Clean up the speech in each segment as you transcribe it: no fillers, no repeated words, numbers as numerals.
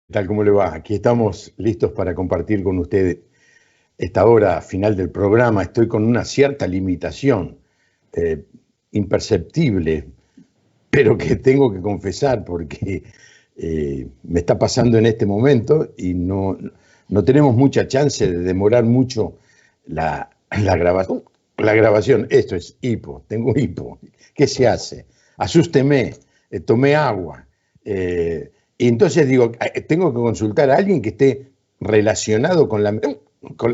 ¿Qué tal? ¿Cómo le va? Aquí estamos listos para compartir con usted esta hora final del programa. Estoy con una cierta limitación, eh, imperceptible, pero que tengo que confesar porque me está pasando en este momento y no tenemos mucha chance de demorar mucho la grabación. La grabación, esto es hipo, tengo hipo. ¿Qué se hace? Asústeme, tomé agua. Y entonces digo, tengo que consultar a alguien que esté relacionado con la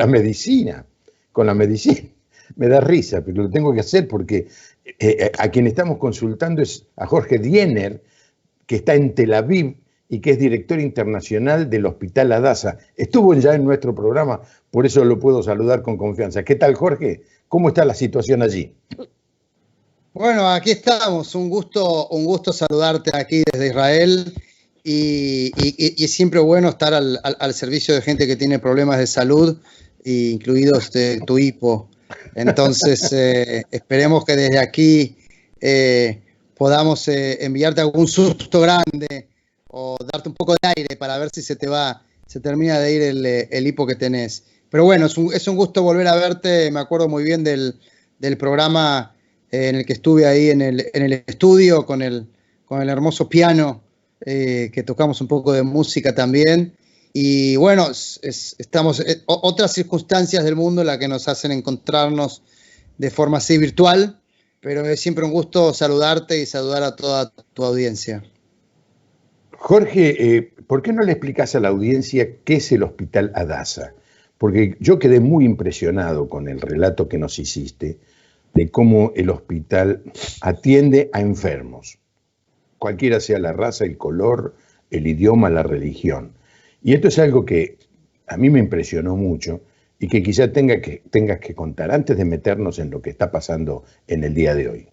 medicina, con la medicina. Me da risa, pero lo tengo que hacer porque a quien estamos consultando es a Jorge Diener, que está en Tel Aviv y que es director internacional del Hospital Hadassah. Estuvo ya en nuestro programa, por eso lo puedo saludar con confianza. ¿Qué tal, Jorge? ¿Cómo está la situación allí? Bueno, aquí estamos. Un gusto saludarte aquí desde Israel y es siempre bueno estar al servicio de gente que tiene problemas de salud, incluidos tu hipo. Entonces, esperemos que desde aquí podamos enviarte algún susto grande o darte un poco de aire para ver si se termina de ir el hipo que tenés. Pero bueno, es un gusto volver a verte. Me acuerdo muy bien del programa en el que estuve ahí en el estudio con el hermoso piano, que tocamos un poco de música también. Y bueno, estamos en otras circunstancias del mundo en las que nos hacen encontrarnos de forma así virtual, pero es siempre un gusto saludarte y saludar a toda tu audiencia. Jorge, ¿por qué no le explicás a la audiencia qué es el Hospital Hadassah? Porque yo quedé muy impresionado con el relato que nos hiciste de cómo el hospital atiende a enfermos, cualquiera sea la raza, el color, el idioma, la religión. Y esto es algo que a mí me impresionó mucho y que quizá tengas que contar antes de meternos en lo que está pasando en el día de hoy.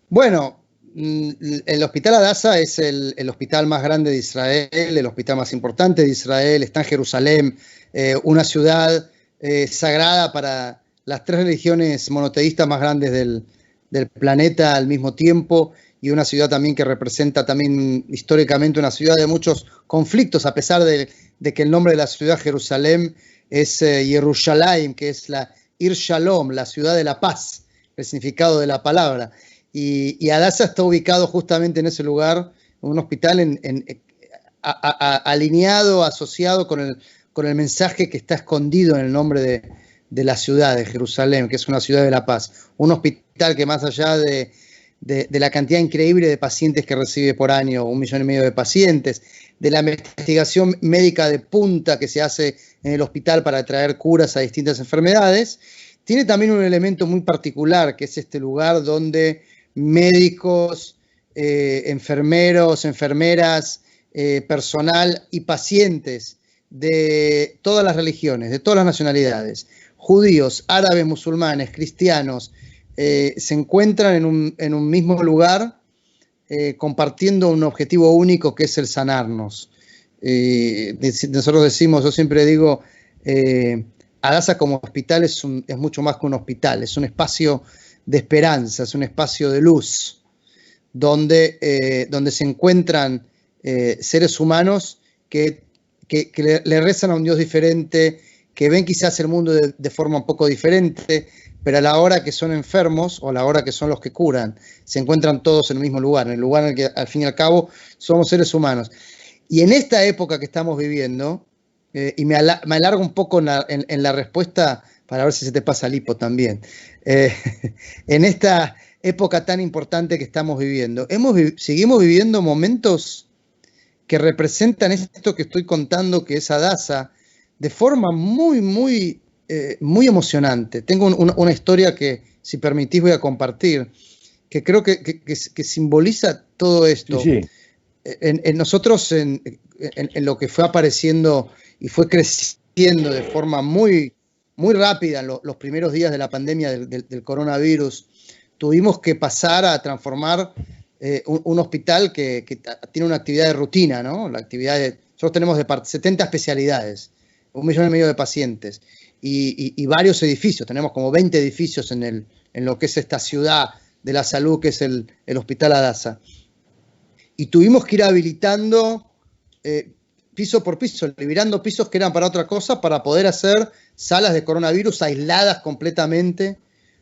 Bueno, el Hospital Hadassah es el hospital más grande de Israel, el hospital más importante de Israel. Está en Jerusalén, una ciudad sagrada para las tres religiones monoteístas más grandes del planeta al mismo tiempo, y una ciudad también que representa también históricamente una ciudad de muchos conflictos, a pesar de que el nombre de la ciudad, Jerusalén, es Yerushalayim, que es la Ir Shalom, la ciudad de la paz, el significado de la palabra. Y Hadassah está ubicado justamente en ese lugar, un hospital alineado, asociado con el mensaje que está escondido en el nombre de la ciudad de Jerusalén, que es una ciudad de la paz. Un hospital que, más allá de la cantidad increíble de pacientes que recibe por año, 1,5 millones de pacientes, de la investigación médica de punta que se hace en el hospital para traer curas a distintas enfermedades, tiene también un elemento muy particular, que es este lugar donde médicos, enfermeros, enfermeras, personal y pacientes de todas las religiones, de todas las nacionalidades, judíos, árabes, musulmanes, cristianos, se encuentran en un mismo lugar, compartiendo un objetivo único, que es el sanarnos. Nosotros decimos, yo siempre digo, Hadassah como hospital es mucho más que un hospital, es un espacio de esperanza, es un espacio de luz, donde se encuentran seres humanos que le rezan a un Dios diferente, que ven quizás el mundo de forma un poco diferente, pero a la hora que son enfermos o a la hora que son los que curan, se encuentran todos en el mismo lugar, en el lugar en el que al fin y al cabo somos seres humanos. Y en esta época que estamos viviendo, y me alargo un poco en la respuesta para ver si se te pasa el hipo también, en esta época tan importante que estamos viviendo, seguimos viviendo momentos que representan esto que estoy contando, que es Hadassah, de forma muy, muy, muy emocionante. Tengo una historia que, si permitís, voy a compartir, que creo que simboliza todo esto. Sí, sí. Nosotros, en lo que fue apareciendo y fue creciendo de forma muy, muy rápida en los primeros días de la pandemia del coronavirus, tuvimos que pasar a transformar un hospital que tiene una actividad de rutina, ¿no? Nosotros tenemos 70 especialidades, 1,5 millones de pacientes y varios edificios. Tenemos como 20 edificios en lo que es esta ciudad de la salud, que es el Hospital Hadassah. y tuvimos que ir habilitando piso por piso, liberando pisos que eran para otra cosa, para poder hacer salas de coronavirus aisladas completamente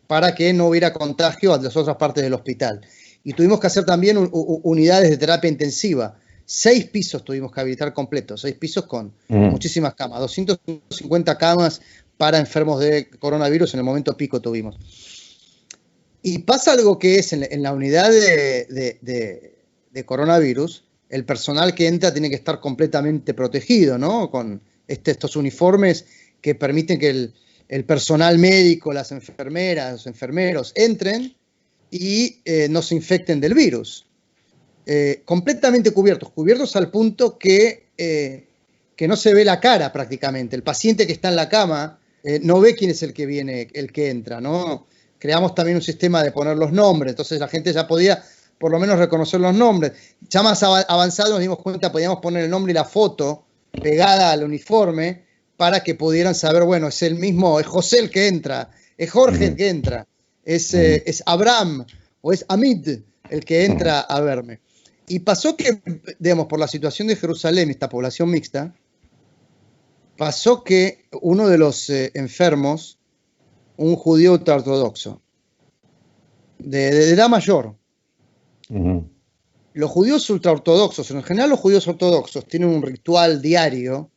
para que no hubiera contagio a las otras partes del hospital. Y tuvimos que hacer también unidades de terapia intensiva. 6 pisos tuvimos que habilitar completos, 6 pisos con muchísimas camas, 250 camas para enfermos de coronavirus en el momento pico tuvimos. Y pasa algo que es en la unidad de coronavirus, el personal que entra tiene que estar completamente protegido, ¿no? Con estos uniformes que permiten que el personal médico, las enfermeras, los enfermeros entren y no se infecten del virus. Completamente cubiertos al punto que no se ve la cara prácticamente. El paciente que está en la cama no ve quién es el que viene, el que entra, ¿no? Creamos también un sistema de poner los nombres, entonces la gente ya podía por lo menos reconocer los nombres. Ya más avanzado nos dimos cuenta, podíamos poner el nombre y la foto pegada al uniforme para que pudieran saber, bueno, es el mismo, es José el que entra, es Jorge el que entra, es Abraham o es Amid el que entra a verme. Y pasó que, digamos, por la situación de Jerusalén, esta población mixta, pasó que uno de los enfermos, un judío ultraortodoxo, de edad mayor. Los judíos ultraortodoxos, en general los judíos ortodoxos tienen un ritual diario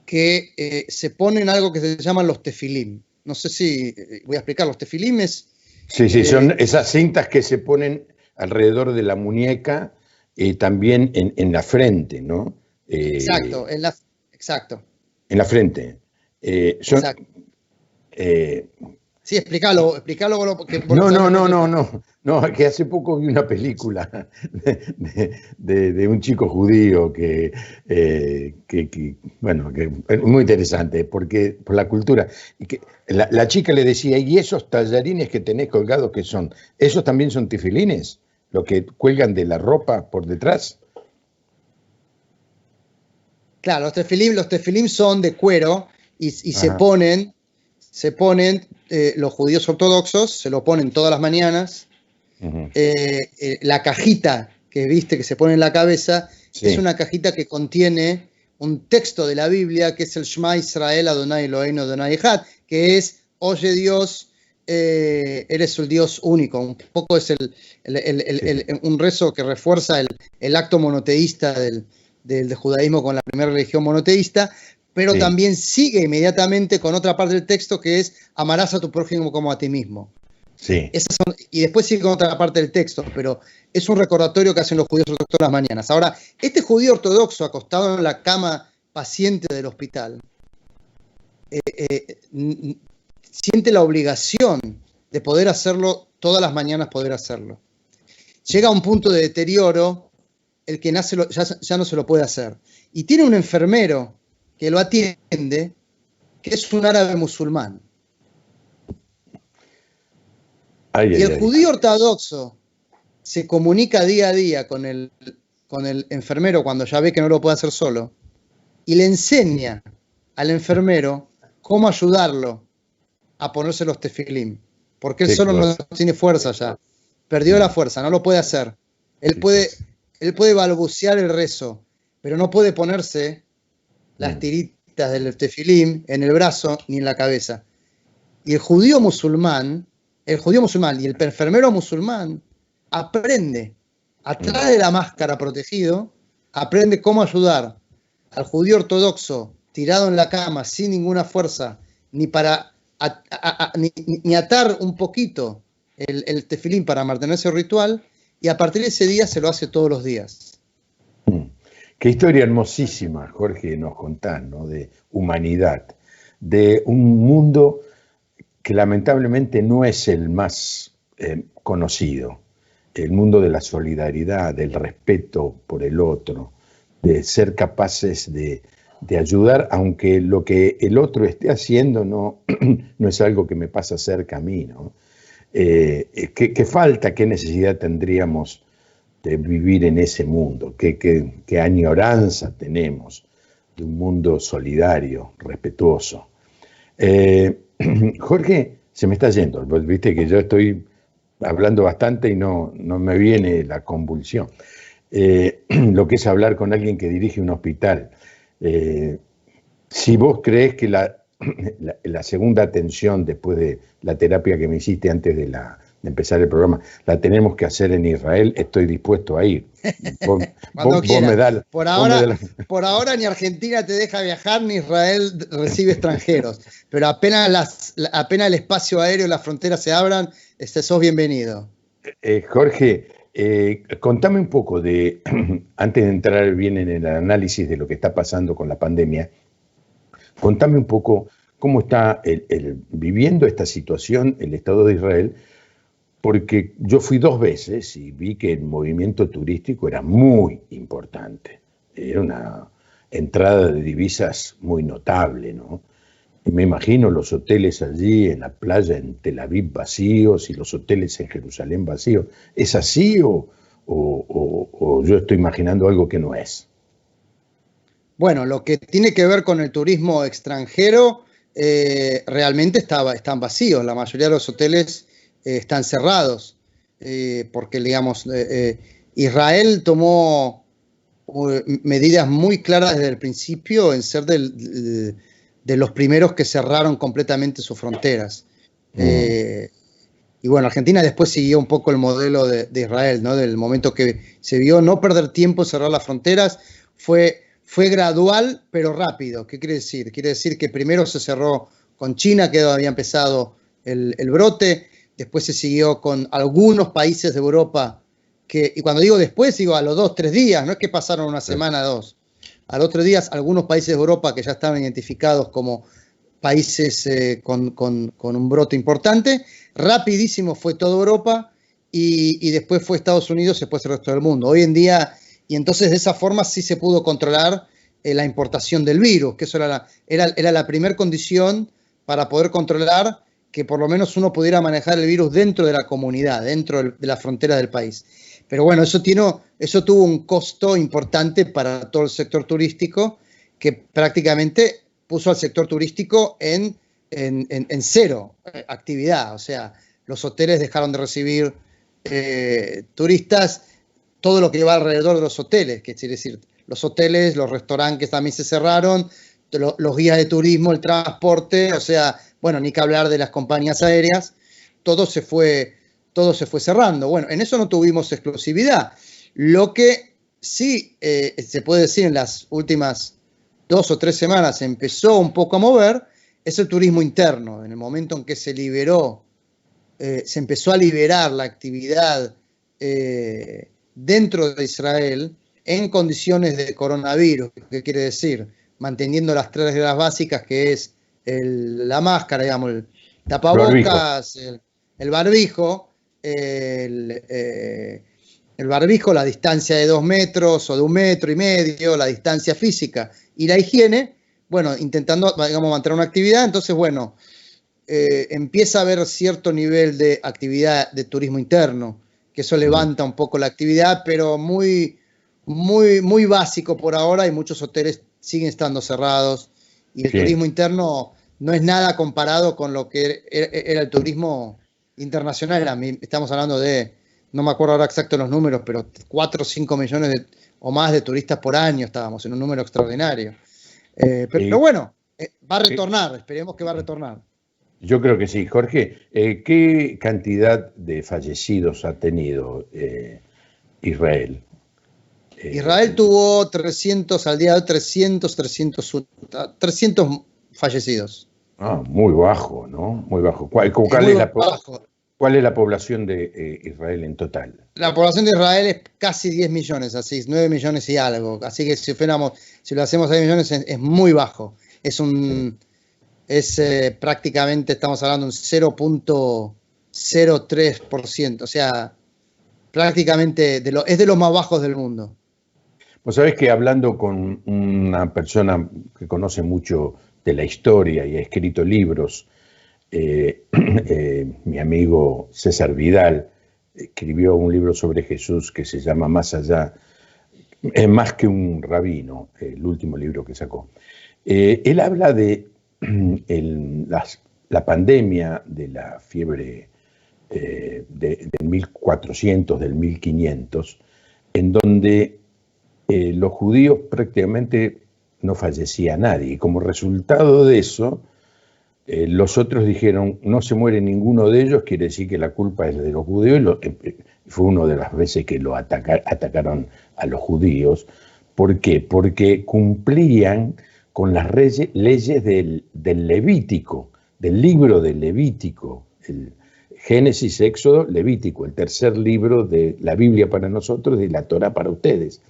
que se ponen algo que se llaman los tefilim. No sé si voy a explicar, los tefilim es... Sí, son esas cintas que se ponen alrededor de la muñeca y también en la frente, ¿no? Exacto, exacto. En la frente. Exacto. Sí, explícalo. No, que hace poco vi una película de un chico judío que es muy interesante porque por la cultura. Y que la chica le decía, ¿y esos tallarines que tenés colgados qué son? ¿Esos también son tefilines? ¿Lo que cuelgan de la ropa por detrás? Claro, los tefilim son de cuero y se ponen los judíos ortodoxos, se lo ponen todas las mañanas. La cajita que viste que se pone en la cabeza es una cajita que contiene un texto de la Biblia que es el Shema Israel Adonai Eloheinu Adonai Echad, que es, oye Dios, eres el Dios único. Un poco es un rezo que refuerza el acto monoteísta del judaísmo con la primera religión monoteísta, pero también sigue inmediatamente con otra parte del texto que es amarás a tu prójimo como a ti mismo. Sí. Y después sigue con otra parte del texto, pero es un recordatorio que hacen los judíos ortodoxos todas las mañanas. Ahora, este judío ortodoxo acostado en la cama paciente del hospital siente la obligación de poder hacerlo todas las mañanas, poder hacerlo. Llega a un punto de deterioro, el que nace ya no se lo puede hacer. Y tiene un enfermero que lo atiende, que es un árabe musulmán. Y el judío ortodoxo se comunica día a día con el enfermero cuando ya ve que no lo puede hacer solo y le enseña al enfermero cómo ayudarlo a ponerse los tefilim, porque él solo no tiene fuerza ya, perdió la fuerza, no lo puede hacer. Él puede balbucear el rezo, pero no puede ponerse las tiritas del tefilim en el brazo ni en la cabeza. Y el judío musulmán y el enfermero musulmán aprende, atrás de la máscara protegido, aprende cómo ayudar al judío ortodoxo tirado en la cama sin ninguna fuerza, ni para ni atar un poquito el tefilín para mantenerse ritual, y a partir de ese día se lo hace todos los días. Qué historia hermosísima, Jorge, nos contás, ¿no? De humanidad, de un mundo que lamentablemente no es el más conocido, el mundo de la solidaridad, del respeto por el otro, de ser capaces de ayudar, aunque lo que el otro esté haciendo no es algo que me pasa cerca a mí, ¿no? ¿Qué falta, qué necesidad tendríamos de vivir en ese mundo? ¿Qué añoranza tenemos de un mundo solidario, respetuoso? Jorge, se me está yendo, viste que yo estoy hablando bastante y no me viene la convulsión. lo que es hablar con alguien que dirige un hospital. Si vos crees que la segunda atención después de la terapia que me hiciste antes de empezar el programa, la tenemos que hacer en Israel, estoy dispuesto a ir. Cuando quieras. Por por ahora ni Argentina te deja viajar, ni Israel recibe extranjeros. Pero apenas el espacio aéreo y las fronteras se abran, sos bienvenido. Jorge, contame un poco antes de entrar bien en el análisis de lo que está pasando con la pandemia, contame un poco cómo está viviendo esta situación el Estado de Israel, porque yo fui 2 veces y vi que el movimiento turístico era muy importante. Era una entrada de divisas muy notable, ¿no? Y me imagino los hoteles allí en la playa en Tel Aviv vacíos y los hoteles en Jerusalén vacíos. ¿Es así o yo estoy imaginando algo que no es? Bueno, lo que tiene que ver con el turismo extranjero, realmente están vacíos. La mayoría de los hoteles están cerrados, porque, digamos, Israel tomó medidas muy claras desde el principio en ser de los primeros que cerraron completamente sus fronteras. Y bueno, Argentina después siguió un poco el modelo de Israel, ¿no? Del momento que se vio no perder tiempo en cerrar las fronteras, fue gradual, pero rápido. ¿Qué quiere decir? Quiere decir que primero se cerró con China, que había empezado el brote, después se siguió con algunos países de Europa, y cuando digo después, digo a los 2, 3 días, no es que pasaron una semana, 2. A los 3 días, algunos países de Europa que ya estaban identificados como países con un brote importante, rapidísimo fue toda Europa y después fue Estados Unidos, después el resto del mundo. Hoy en día, y entonces de esa forma sí se pudo controlar la importación del virus, que eso era la primera condición para poder controlar que por lo menos uno pudiera manejar el virus dentro de la comunidad, dentro de la frontera del país. Pero bueno, eso tuvo un costo importante para todo el sector turístico, que prácticamente puso al sector turístico en cero actividad. O sea, los hoteles dejaron de recibir turistas, todo lo que va alrededor de los hoteles, que es decir, los hoteles, los restaurantes también se cerraron, los guías de turismo, el transporte, o sea, bueno, ni que hablar de las compañías aéreas, todo se fue cerrando. Bueno, en eso no tuvimos exclusividad. Lo que sí se puede decir en las últimas 2 o 3 semanas empezó un poco a mover es el turismo interno. En el momento en que se empezó a liberar la actividad dentro de Israel en condiciones de coronavirus. ¿Qué quiere decir? Manteniendo las 3 reglas básicas, que es la máscara, digamos, el tapabocas, el barbijo, la distancia de 2 metros o de 1,5 metros, la distancia física y la higiene, bueno, intentando, digamos, mantener una actividad. Entonces, bueno, empieza a haber cierto nivel de actividad de turismo interno, que eso levanta un poco la actividad, pero muy, muy, muy básico por ahora, y muchos hoteles siguen estando cerrados, y el turismo interno no es nada comparado con lo que era el turismo internacional. Estamos hablando de, no me acuerdo ahora exacto los números, pero 4 o 5 millones o más de turistas por año. Estábamos en un número extraordinario. Pero bueno, va a retornar, esperemos que va a retornar. Yo creo que sí. Jorge, ¿qué cantidad de fallecidos ha tenido Israel? Israel tuvo 300, al día de hoy, 300 fallecidos. Muy bajo, ¿no? Muy bajo. ¿Cuál es la población de Israel en total? La población de Israel es casi 10 millones, así, 9 millones y algo. Así que si lo hacemos a 10 millones es muy bajo. Prácticamente estamos hablando de un 0.03%. O sea, prácticamente es de los más bajos del mundo. Vos sabés que hablando con una persona que conoce mucho de la historia y ha escrito libros, mi amigo César Vidal escribió un libro sobre Jesús que se llama Más allá, más que un rabino, el último libro que sacó. Él habla de la pandemia de la fiebre del 1400, del 1500, en donde los judíos prácticamente no fallecía nadie. Y como resultado de eso, los otros dijeron, no se muere ninguno de ellos, quiere decir que la culpa es de los judíos. Fue una de las veces que lo atacaron a los judíos. ¿Por qué? Porque cumplían con las leyes del Levítico, del libro del Levítico, el Génesis, Éxodo, Levítico, el tercer libro de la Biblia para nosotros y la Torá para ustedes,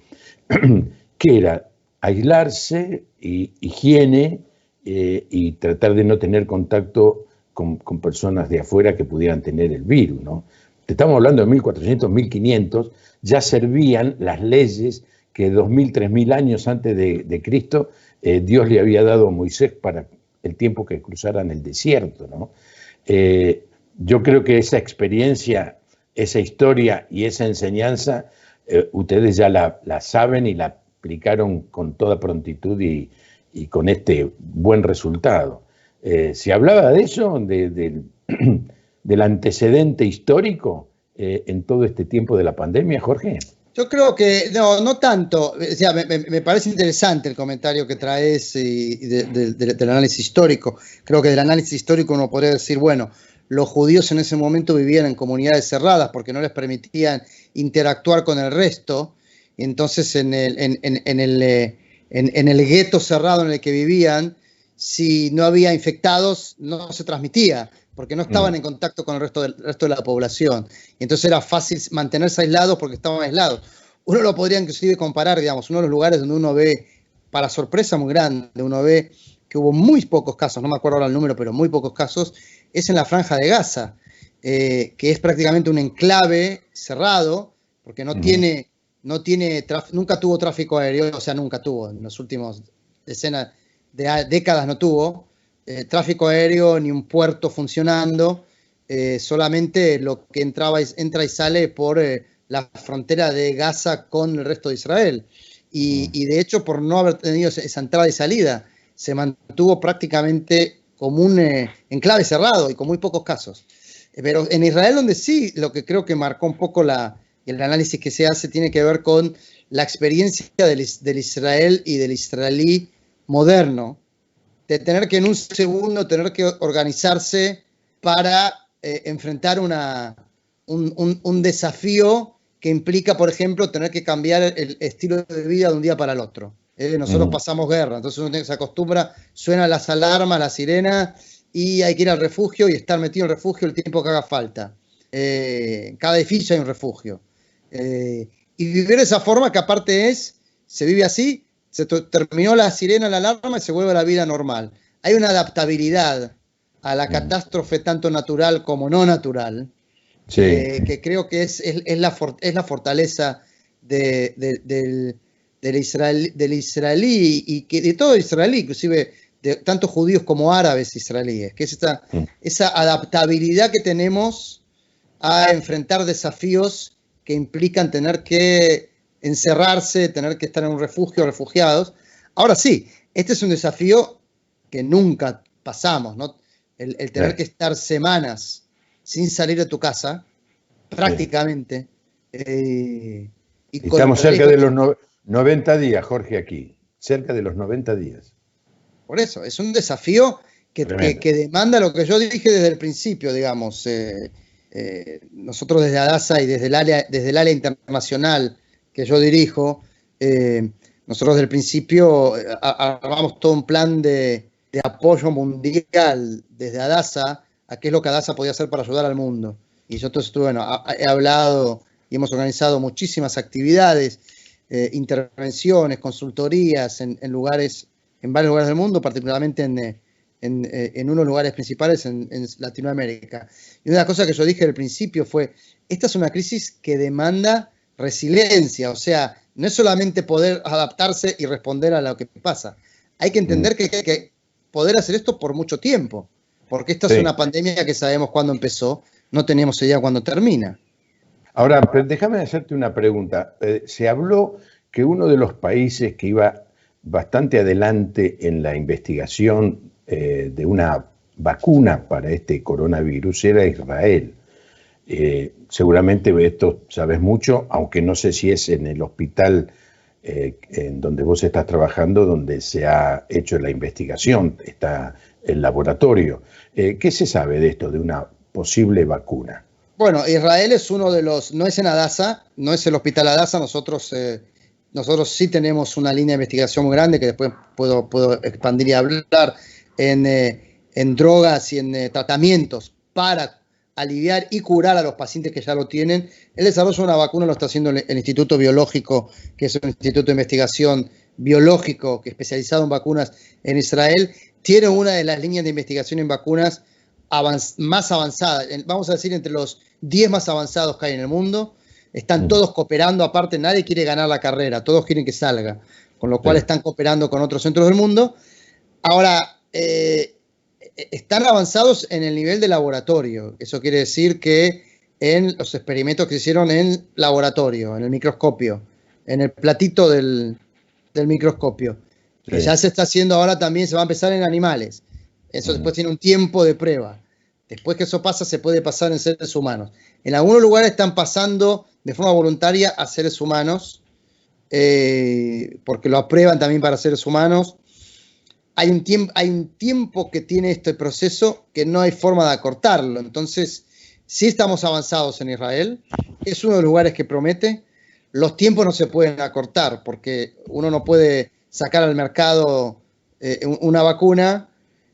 que era aislarse, higiene, y tratar de no tener contacto con personas de afuera que pudieran tener el virus, ¿no? Estamos hablando de 1400, 1500, ya servían las leyes que 2000, 3000 años antes de Cristo Dios le había dado a Moisés para el tiempo que cruzaran el desierto, ¿no? Yo creo que esa experiencia, esa historia y esa enseñanza, ustedes ya la saben y la aplicaron con toda prontitud y con este buen resultado. ¿Se hablaba de eso, del antecedente histórico en todo este tiempo de la pandemia, Jorge? Yo creo que no tanto. O sea, me parece interesante el comentario que traes del análisis histórico. Creo que del análisis histórico uno podría decir, bueno, los judíos en ese momento vivían en comunidades cerradas porque no les permitían interactuar con el resto. Entonces, en el gueto cerrado en el que vivían, si no había infectados, no se transmitía, porque no estaban en contacto con el resto de la población. Y entonces era fácil mantenerse aislados porque estaban aislados. Uno lo podría inclusive comparar, digamos, uno de los lugares donde uno ve, para sorpresa muy grande, uno ve que hubo muy pocos casos, no me acuerdo ahora el número, pero muy pocos casos, es en la Franja de Gaza, que es prácticamente un enclave cerrado, porque nunca tuvo tráfico aéreo, o sea, nunca tuvo, en los últimos décadas no tuvo tráfico aéreo ni un puerto funcionando, solamente lo que entra y sale por la frontera de Gaza con el resto de Israel. Y de hecho, por no haber tenido esa entrada y salida, se mantuvo prácticamente como un enclave cerrado y con muy pocos casos. Pero en Israel, donde sí, lo que creo que marcó un poco el análisis que se hace tiene que ver con la experiencia del Israel y del israelí moderno, de tener que en un segundo tener que organizarse para enfrentar un desafío que implica, por ejemplo, tener que cambiar el estilo de vida de un día para el otro. Nosotros pasamos guerra, entonces uno se acostumbra, suenan las alarmas, la sirena, y hay que ir al refugio y estar metido en el refugio el tiempo que haga falta. En cada edificio hay un refugio. Y vivir de esa forma, que aparte se vive así, se terminó la sirena, la alarma y se vuelve a la vida normal. Hay una adaptabilidad a la catástrofe tanto natural como no natural, sí, que creo que es la fortaleza del israelí y que de todo israelí, inclusive de tanto judíos como árabes israelíes, que es esa adaptabilidad que tenemos a enfrentar desafíos que implican tener que encerrarse, tener que estar en un refugio, refugiados. Ahora sí, este es un desafío que nunca pasamos, ¿no? El tener que estar semanas sin salir de tu casa, prácticamente. Estamos cerca de los 90 días, Jorge, aquí. Cerca de los 90 días. Por eso, es un desafío que demanda lo que yo dije desde el principio, digamos. Nosotros desde Adasa y desde el área internacional que yo dirijo, nosotros desde el principio armamos todo un plan de apoyo mundial desde Adasa a qué es lo que Adasa podía hacer para ayudar al mundo. Y yo entonces, he hablado y hemos organizado muchísimas actividades, intervenciones, consultorías en varios lugares del mundo, particularmente en unos lugares principales en Latinoamérica. Y una cosa que yo dije al principio fue, esta es una crisis que demanda resiliencia, o sea, no es solamente poder adaptarse y responder a lo que pasa, hay que entender que hay que poder hacer esto por mucho tiempo, porque esta es una pandemia que sabemos cuándo empezó, no tenemos idea cuándo termina. Ahora, déjame hacerte una pregunta. Se habló que uno de los países que iba bastante adelante en la investigación de una vacuna para este coronavirus era Israel. seguramente esto sabes mucho, aunque no sé si es en el hospital en donde vos estás trabajando, donde se ha hecho la investigación, está el laboratorio. ¿Qué se sabe de esto, de una posible vacuna? Bueno, Israel es uno de los, no es en Adasa, no es el hospital Adasa, nosotros sí tenemos una línea de investigación muy grande que después puedo expandir y hablar en drogas y en tratamientos para aliviar y curar a los pacientes que ya lo tienen. El desarrollo de una vacuna lo está haciendo el Instituto Biológico, que es un instituto de investigación biológico que especializado en vacunas en Israel. Tiene una de las líneas de investigación en vacunas más avanzadas, vamos a decir entre los 10 más avanzados que hay en el mundo. Están todos cooperando, aparte nadie quiere ganar la carrera, todos quieren que salga, con lo cual están cooperando con otros centros del mundo. Ahora, están avanzados en el nivel de laboratorio, eso quiere decir que en los experimentos que se hicieron en laboratorio, en el microscopio, en el platito del microscopio, que ya se está haciendo ahora también, se va a empezar en animales, eso después tiene un tiempo de prueba. Después que eso pasa, se puede pasar en seres humanos. En algunos lugares están pasando de forma voluntaria a seres humanos, porque lo aprueban también para seres humanos. Hay un tiempo que tiene este proceso que no hay forma de acortarlo. Entonces, sí estamos avanzados en Israel. Es uno de los lugares que promete. Los tiempos no se pueden acortar, porque uno no puede sacar al mercado una vacuna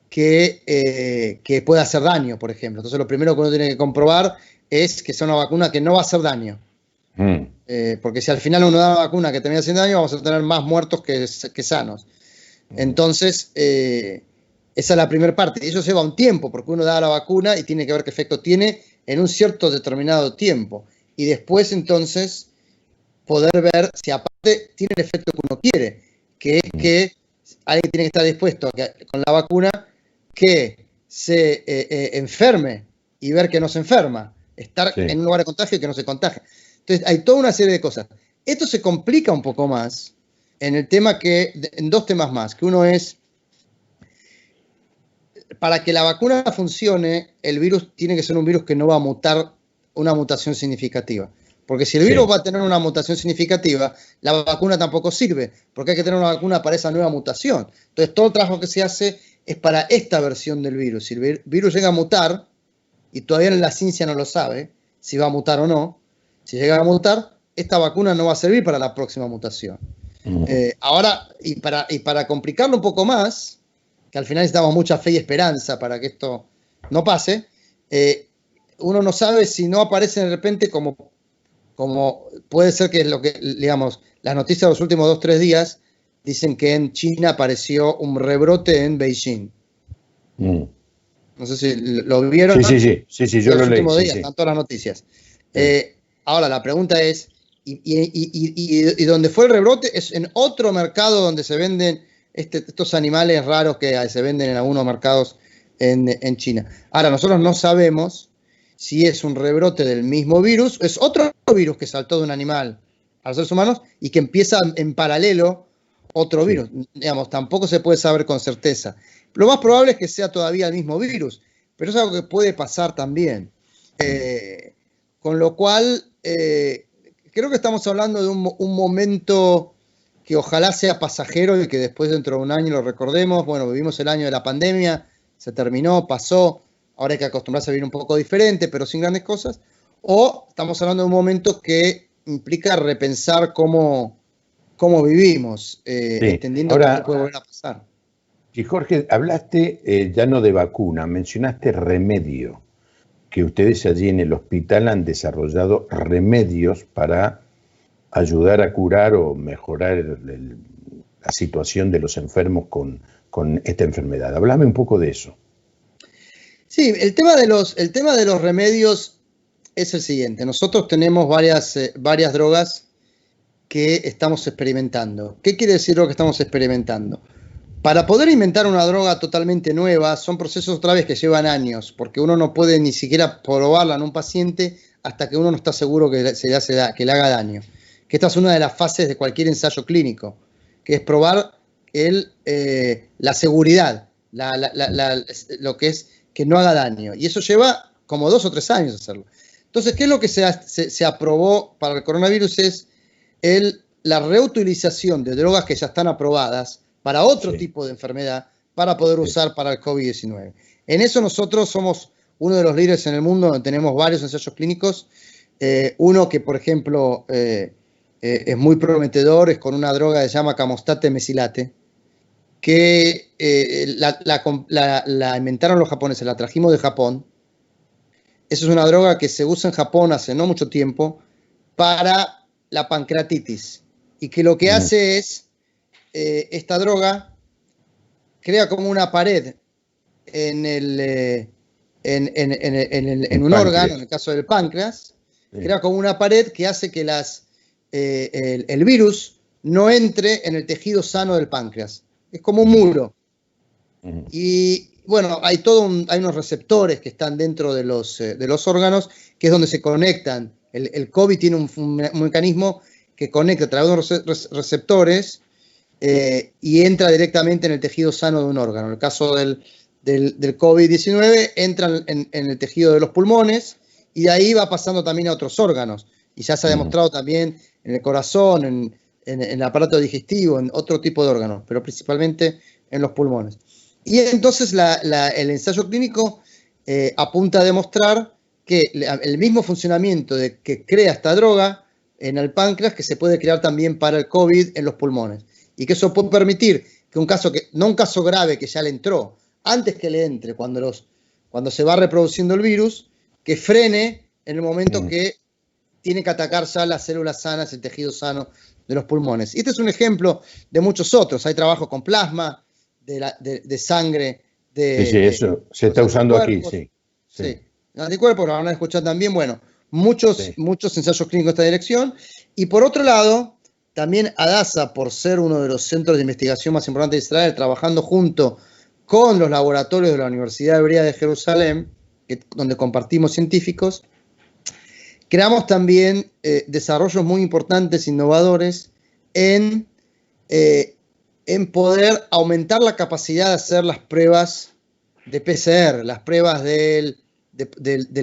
que pueda hacer daño, por ejemplo. Entonces, lo primero que uno tiene que comprobar es que sea una vacuna que no va a hacer daño. Porque si al final uno da una vacuna que termina haciendo daño, vamos a tener más muertos que sanos. Entonces, esa es la primera parte. Y eso lleva un tiempo, porque uno da la vacuna y tiene que ver qué efecto tiene en un cierto determinado tiempo. Y después, entonces, poder ver si aparte tiene el efecto que uno quiere, que es que alguien tiene que estar dispuesto a que, con la vacuna, que se enferme y ver que no se enferma, estar en un lugar de contagio y que no se contagie. Entonces, hay toda una serie de cosas. Esto se complica un poco más en el tema en dos temas más, que uno es, para que la vacuna funcione, el virus tiene que ser un virus que no va a mutar una mutación significativa. Porque si el virus va a tener una mutación significativa, la vacuna tampoco sirve, porque hay que tener una vacuna para esa nueva mutación. Entonces, todo el trabajo que se hace es para esta versión del virus. Si el virus llega a mutar, y todavía la ciencia no lo sabe, si va a mutar o no, si llega a mutar, esta vacuna no va a servir para la próxima mutación. Ahora, y para complicarlo un poco más, que al final necesitamos mucha fe y esperanza para que esto no pase, uno no sabe si no aparece de repente como puede ser que es lo que, digamos, las noticias de los últimos 2 o 3 días dicen que en China apareció un rebrote en Beijing. No sé si lo vieron. Sí, yo lo leí. Los últimos días están todas las noticias. Ahora, la pregunta es, ¿y dónde fue el rebrote? Es en otro mercado donde se venden estos animales raros que se venden en algunos mercados en China. Ahora, nosotros no sabemos si es un rebrote del mismo virus, es otro virus que saltó de un animal a los seres humanos y que empieza en paralelo otro virus. Digamos, tampoco se puede saber con certeza. Lo más probable es que sea todavía el mismo virus, pero es algo que puede pasar también. Con lo cual, creo que estamos hablando de un momento que ojalá sea pasajero y que después dentro de un año lo recordemos. Bueno, vivimos el año de la pandemia, se terminó, pasó, ahora hay que acostumbrarse a vivir un poco diferente, pero sin grandes cosas. O estamos hablando de un momento que implica repensar cómo vivimos, entendiendo que no puede volver a pasar. Y Jorge, hablaste ya no de vacuna, mencionaste remedio, que ustedes allí en el hospital han desarrollado remedios para ayudar a curar o mejorar la situación de los enfermos con esta enfermedad. Háblame un poco de eso. Sí, el tema de los remedios es el siguiente. Nosotros tenemos varias drogas que estamos experimentando. ¿Qué quiere decir lo que estamos experimentando? Para poder inventar una droga totalmente nueva, son procesos otra vez que llevan años, porque uno no puede ni siquiera probarla en un paciente hasta que uno no está seguro que le haga daño. Que esta es una de las fases de cualquier ensayo clínico, que es probar la seguridad, lo que es que no haga daño. Y eso lleva como 2 o 3 años hacerlo. Entonces, ¿qué es lo que se aprobó para el coronavirus? Es la reutilización de drogas que ya están aprobadas para otro tipo de enfermedad para poder usar para el COVID-19. En eso nosotros somos uno de los líderes en el mundo, donde tenemos varios ensayos clínicos. Uno que, por ejemplo, es muy prometedor, es con una droga que se llama Camontate mesilate, que la inventaron los japoneses, la trajimos de Japón. Esa es una droga que se usa en Japón hace no mucho tiempo para la pancreatitis, y que lo que hace es, esta droga crea como una pared en un órgano, en el caso del páncreas, crea como una pared que hace que el virus no entre en el tejido sano del páncreas. Es como un muro. Y bueno, hay unos receptores que están dentro de los órganos, que es donde se conectan. El COVID tiene un mecanismo que conecta a través de unos receptores y entra directamente en el tejido sano de un órgano. En el caso del COVID-19 entra en el tejido de los pulmones, y de ahí va pasando también a otros órganos. Y ya se ha demostrado también en el corazón, en el aparato digestivo, en otro tipo de órganos, pero principalmente en los pulmones. Y entonces el ensayo clínico apunta a demostrar que el mismo funcionamiento que crea esta droga en el páncreas, que se puede crear también para el COVID en los pulmones. Y que eso puede permitir que no un caso grave que ya le entró, antes que le entre, cuando se va reproduciendo el virus, que frene en el momento que tiene que atacar ya las células sanas, el tejido sano de los pulmones. Y este es un ejemplo de muchos otros. Hay trabajo con plasma, de sangre. Eso se está usando aquí, sí. Anticuerpos, lo van a escuchar también. Bueno, muchos ensayos clínicos en esta dirección. Y por otro lado, también Hadassah, por ser uno de los centros de investigación más importantes de Israel, trabajando junto con los laboratorios de la Universidad Hebrea de Jerusalén, donde compartimos científicos, creamos también desarrollos muy importantes, innovadores, en poder aumentar la capacidad de hacer las pruebas de PCR, las pruebas del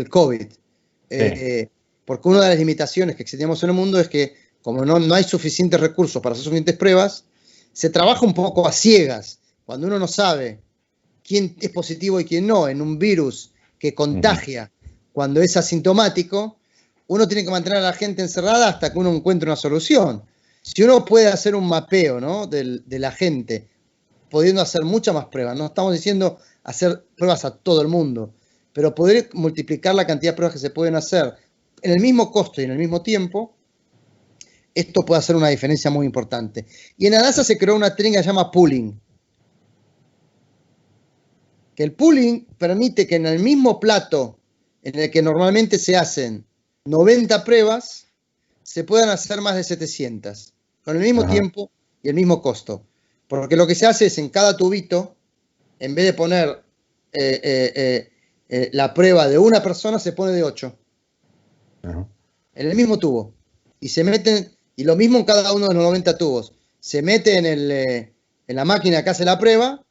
COVID. Porque una de las limitaciones que existimos en el mundo es que, como no hay suficientes recursos para hacer suficientes pruebas, se trabaja un poco a ciegas. Cuando uno no sabe quién es positivo y quién no en un virus que contagia cuando es asintomático, uno tiene que mantener a la gente encerrada hasta que uno encuentre una solución. Si uno puede hacer un mapeo, ¿no?, de la gente, pudiendo hacer muchas más pruebas, no estamos diciendo hacer pruebas a todo el mundo, pero poder multiplicar la cantidad de pruebas que se pueden hacer en el mismo costo y en el mismo tiempo, esto puede hacer una diferencia muy importante. Y en Hadassah se creó una técnica que se llama pooling. Que el pooling permite que en el mismo plato en el que normalmente se hacen 90 pruebas, se puedan hacer más de 700, con el mismo tiempo y el mismo costo. Porque lo que se hace es, en cada tubito, en vez de poner la prueba de una persona, se pone de 8. En el mismo tubo. Y se meten, y lo mismo en cada uno de los 90 tubos. Se mete en la máquina que hace la prueba,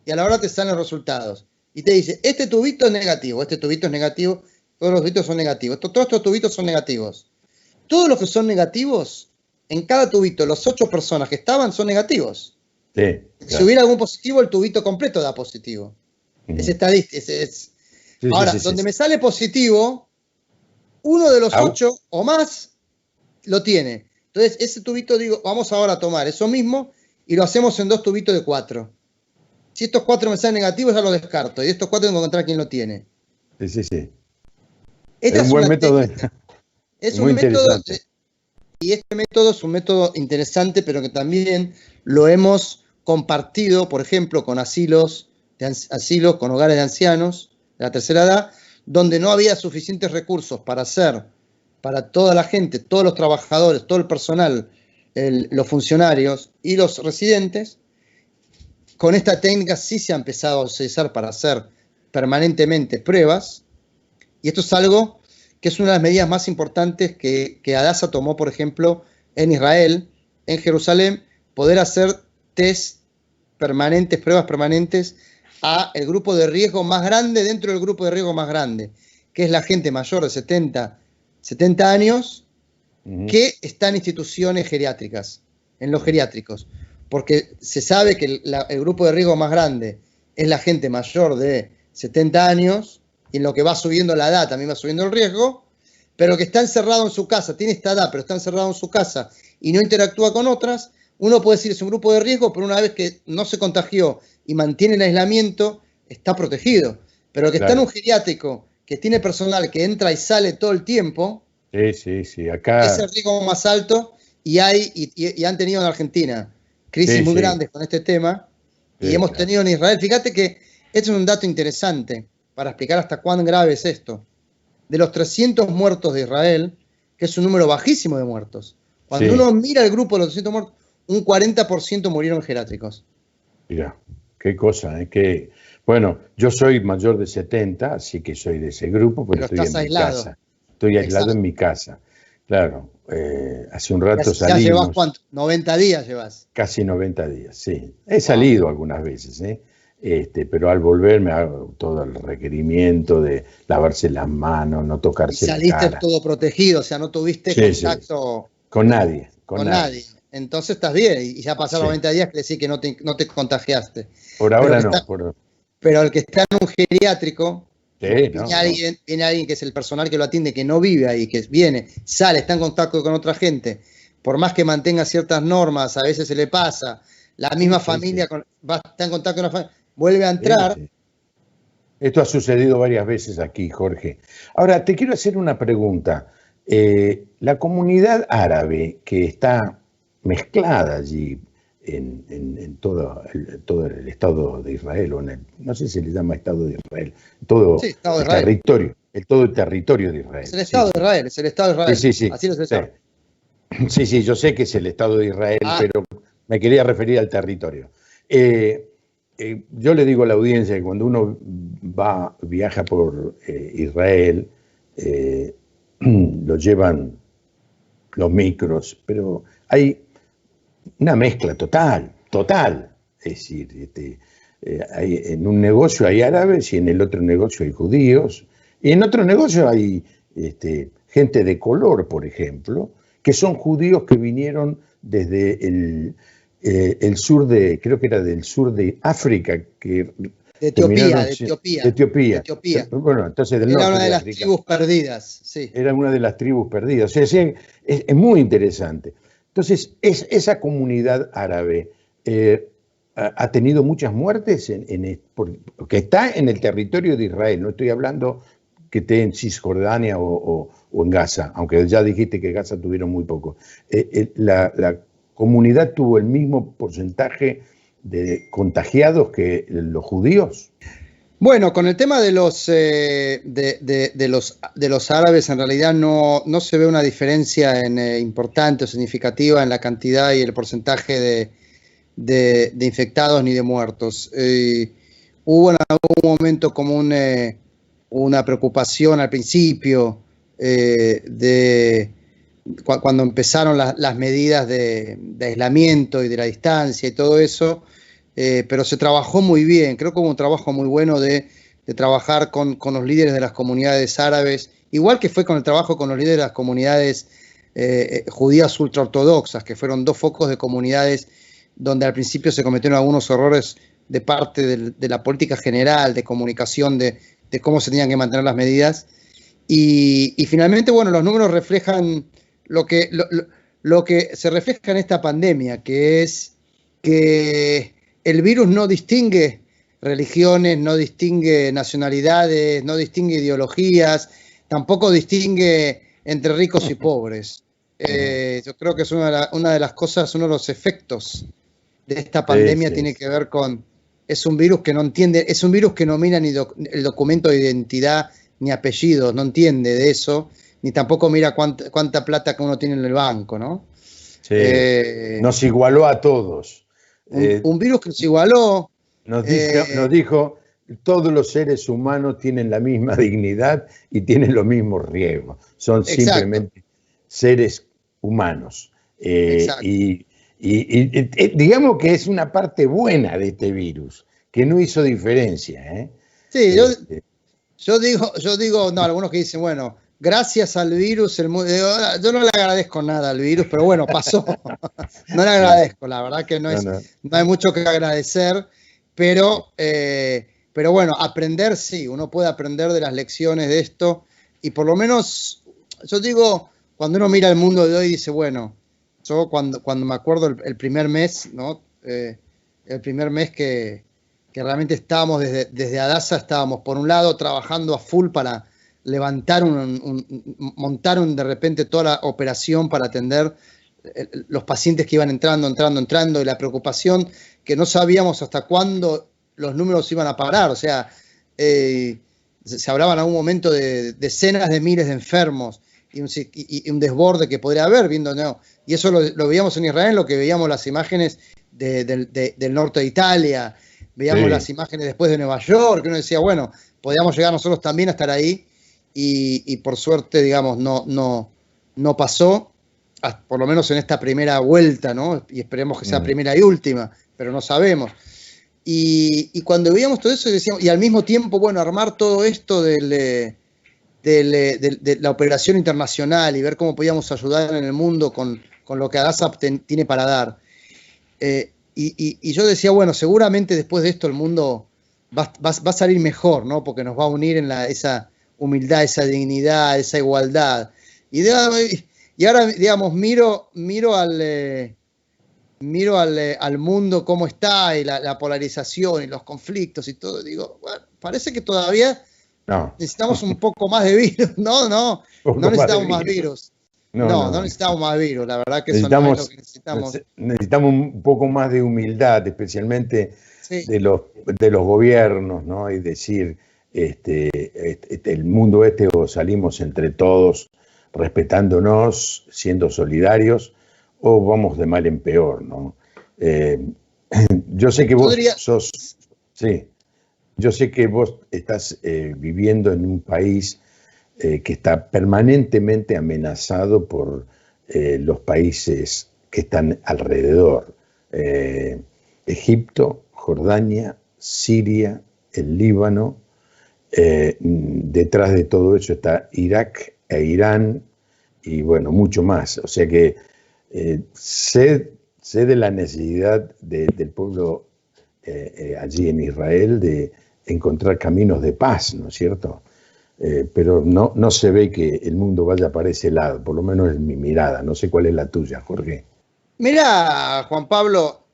y a la hora te salen los resultados. Y te dice, este tubito es negativo, este tubito es negativo, todos los tubitos son negativos, todos estos tubitos son negativos. Todos los que son negativos, en cada tubito, los 8 personas que estaban son negativos. Sí, claro. Si hubiera algún positivo, el tubito completo da positivo. Es estadística. Ahora, donde me sale positivo, uno de los 8 o más lo tiene. Entonces, ese tubito, digo, vamos ahora a tomar eso mismo y lo hacemos en 2 tubitos de 4. Si estos 4 me salen negativos, ya los descarto. Y de estos 4 tengo que encontrar quién lo tiene. Sí. Es un buen método. Es un método, y este método es un método interesante, pero que también lo hemos compartido, por ejemplo, con asilos, con hogares de ancianos de la tercera edad, donde no había suficientes recursos para hacer, para toda la gente, todos los trabajadores, todo el personal, los funcionarios y los residentes. Con esta técnica sí se ha empezado a utilizar para hacer permanentemente pruebas, y esto es algo que es una de las medidas más importantes que Hadassah tomó, por ejemplo, en Israel, en Jerusalén, poder hacer test permanentes, pruebas permanentes a el grupo de riesgo más grande dentro del grupo de riesgo más grande. que es la gente mayor de 70 años que está en instituciones geriátricas, en los geriátricos, porque se sabe que el grupo de riesgo más grande es la gente mayor de 70 años, y en lo que va subiendo la edad también va subiendo el riesgo, pero que está encerrado en su casa, tiene esta edad, pero está encerrado en su casa y no interactúa con otras, uno puede decir es un grupo de riesgo, pero una vez que no se contagió y mantiene el aislamiento, está protegido. Pero el que está en un geriátrico, que tiene personal que entra y sale todo el tiempo, sí, acá es el riesgo más alto, y han tenido en Argentina crisis muy grandes con este tema, y hemos tenido en Israel. Fíjate que este es un dato interesante para explicar hasta cuán grave es esto. De los 300 muertos de Israel, que es un número bajísimo de muertos, cuando uno mira el grupo de los 300 muertos, un 40% murieron geriátricos. Mira, qué cosa, que bueno, yo soy mayor de 70, así que soy de ese grupo, pero estoy en aislado. Mi casa. Estoy aislado en mi casa. Claro, hace un rato salimos. ¿Ya llevas cuánto? ¿90 días llevas? Casi 90 días, sí. He salido algunas veces, pero al volver me hago todo el requerimiento de lavarse las manos, no tocarse la cara. Y saliste todo protegido, o sea, no tuviste contacto con nadie. Con nadie. Entonces estás bien, y ya pasaron 90 días, quiere decir que no te contagiaste. Por ahora no. Pero el que está en un geriátrico, viene alguien que es el personal que lo atiende, que no vive ahí, que viene, sale, está en contacto con otra gente, por más que mantenga ciertas normas, a veces se le pasa, la misma familia está en contacto con la familia, vuelve a entrar. Esto ha sucedido varias veces aquí, Jorge. Ahora, te quiero hacer una pregunta. La comunidad árabe que está mezclada allí en todo el Estado de Israel, no sé si se le llama Estado de Israel, todo Estado de Israel. Todo el territorio de Israel. Es el Estado de Israel, es el Estado de Israel. Sí. Así lo sé. Sí, yo sé que es el Estado de Israel, pero me quería referir al territorio. Yo le digo a la audiencia que cuando uno viaja por Israel, lo llevan los micros, pero hay una mezcla total. Es decir, en un negocio hay árabes y en el otro negocio hay judíos, y en otro negocio hay gente de color, por ejemplo, que son judíos que vinieron desde el sur creo que era del sur de África, de Etiopía. Bueno, entonces del norte era una de las África. Tribus perdidas, sí. Era una de las tribus perdidas. O sea, es muy interesante. Entonces, esa comunidad árabe ha tenido muchas muertes porque está en el territorio de Israel. No estoy hablando que esté en Cisjordania o en Gaza, aunque ya dijiste que en Gaza tuvieron muy poco. La comunidad tuvo el mismo porcentaje de contagiados que los judíos. Bueno, con el tema de los árabes, en realidad no se ve una diferencia importante o significativa en la cantidad y el porcentaje de infectados ni de muertos. Hubo en algún momento como una preocupación al principio cuando empezaron las medidas de aislamiento y de la distancia y todo eso. Pero se trabajó muy bien, creo que hubo un trabajo muy bueno de trabajar con los líderes de las comunidades árabes, igual que fue con el trabajo con los líderes de las comunidades judías ultraortodoxas, que fueron dos focos de comunidades donde al principio se cometieron algunos errores de parte de la política general, de comunicación, de cómo se tenían que mantener las medidas. Y finalmente, bueno, los números reflejan lo que se refleja en esta pandemia, que es que el virus no distingue religiones, no distingue nacionalidades, no distingue ideologías, tampoco distingue entre ricos y pobres. Yo creo que es una de las cosas, uno de los efectos de esta pandemia tiene que ver con, es un virus que no entiende, es un virus que no mira ni el documento de identidad ni apellidos, no entiende de eso, ni tampoco mira cuánta plata que uno tiene en el banco, ¿no? Sí, nos igualó a todos. Un virus que nos igualó. Nos dijo, todos los seres humanos tienen la misma dignidad y tienen los mismos riesgos. Son simplemente seres humanos. Y digamos que es una parte buena de este virus, que no hizo diferencia. Sí, Yo digo, no, algunos que dicen, bueno, gracias al virus, yo no le agradezco nada al virus, pero bueno, pasó. No le agradezco, la verdad que no hay mucho que agradecer, pero bueno, aprender sí, uno puede aprender de las lecciones de esto, y por lo menos, yo digo, cuando uno mira el mundo de hoy, dice, bueno, yo cuando me acuerdo el primer mes, ¿no? El primer mes que realmente estábamos desde Adasa, estábamos por un lado trabajando a full para levantar montar de repente toda la operación para atender los pacientes que iban entrando, y la preocupación que no sabíamos hasta cuándo los números iban a parar, o sea, se hablaba en algún momento de decenas de miles de enfermos y un desborde que podría haber, ¿no? Y eso lo veíamos en Israel, lo que veíamos las imágenes del norte de Italia, veíamos las imágenes después de Nueva York, que uno decía, bueno, podíamos llegar nosotros también a estar ahí, y por suerte, digamos, no pasó, por lo menos en esta primera vuelta, ¿no? Y esperemos que sea primera y última, pero no sabemos. Y cuando veíamos todo eso, decíamos, y al mismo tiempo, bueno, armar todo esto de la operación internacional y ver cómo podíamos ayudar en el mundo con lo que Adasa tiene para dar. Y yo decía, bueno, seguramente después de esto el mundo va a salir mejor, ¿no? Porque nos va a unir en esa humildad, esa dignidad, esa igualdad. Y ahora, digamos, miro al mundo cómo está, y la polarización y los conflictos y todo. Digo, bueno, parece que todavía necesitamos un poco más de virus. No necesitamos más virus. No necesitamos más virus, la verdad que eso no es lo que necesitamos. Necesitamos un poco más de humildad, especialmente de los gobiernos, ¿no? Y decir, el mundo o salimos entre todos respetándonos, siendo solidarios, o vamos de mal en peor, ¿no? Yo sé que vos yo sé que vos estás viviendo en un país que está permanentemente amenazado por los países que están alrededor. Egipto, Jordania, Siria, el Líbano. Detrás de todo eso está Irak e Irán, y bueno, mucho más. O sea que sé de la necesidad del pueblo allí en Israel de encontrar caminos de paz, ¿no es cierto? Pero no se ve que el mundo vaya para ese lado, por lo menos es mi mirada. No sé cuál es la tuya, Jorge. Mira, Juan Pablo,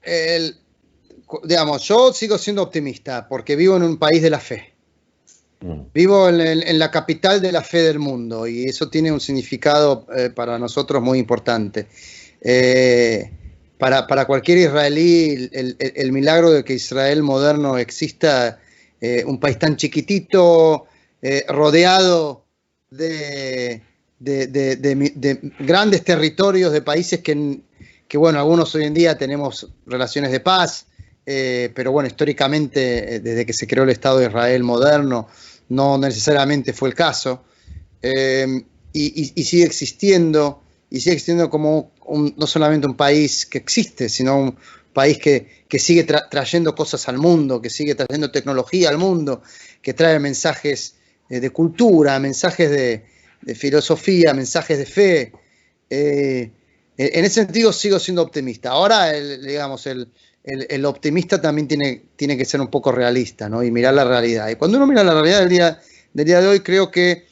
digamos, yo sigo siendo optimista porque vivo en un país de la fe. Vivo en la capital de la fe del mundo, y eso tiene un significado para nosotros muy importante. Para cualquier israelí, el milagro de que Israel moderno exista, un país tan chiquitito, rodeado de grandes territorios, de países que, bueno, algunos hoy en día tenemos relaciones de paz, pero bueno, históricamente, desde que se creó el Estado de Israel moderno, no necesariamente fue el caso, y sigue existiendo como no solamente un país que existe, sino un país que sigue trayendo cosas al mundo, que sigue trayendo tecnología al mundo, que trae mensajes de cultura, mensajes de filosofía, mensajes de fe. En ese sentido sigo siendo optimista. Ahora, digamos, el optimista también tiene que ser un poco realista, ¿no? Y mirar la realidad. Y cuando uno mira la realidad del día de hoy, creo que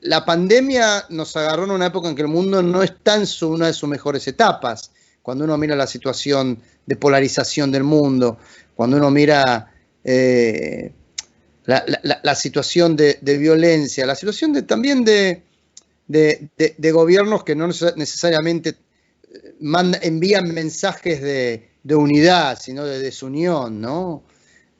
la pandemia nos agarró en una época en que el mundo no está en una de sus mejores etapas. Cuando uno mira la situación de polarización del mundo, cuando uno mira la situación de violencia, la situación también de gobiernos que no necesariamente envían mensajes de unidad, sino de desunión, ¿no?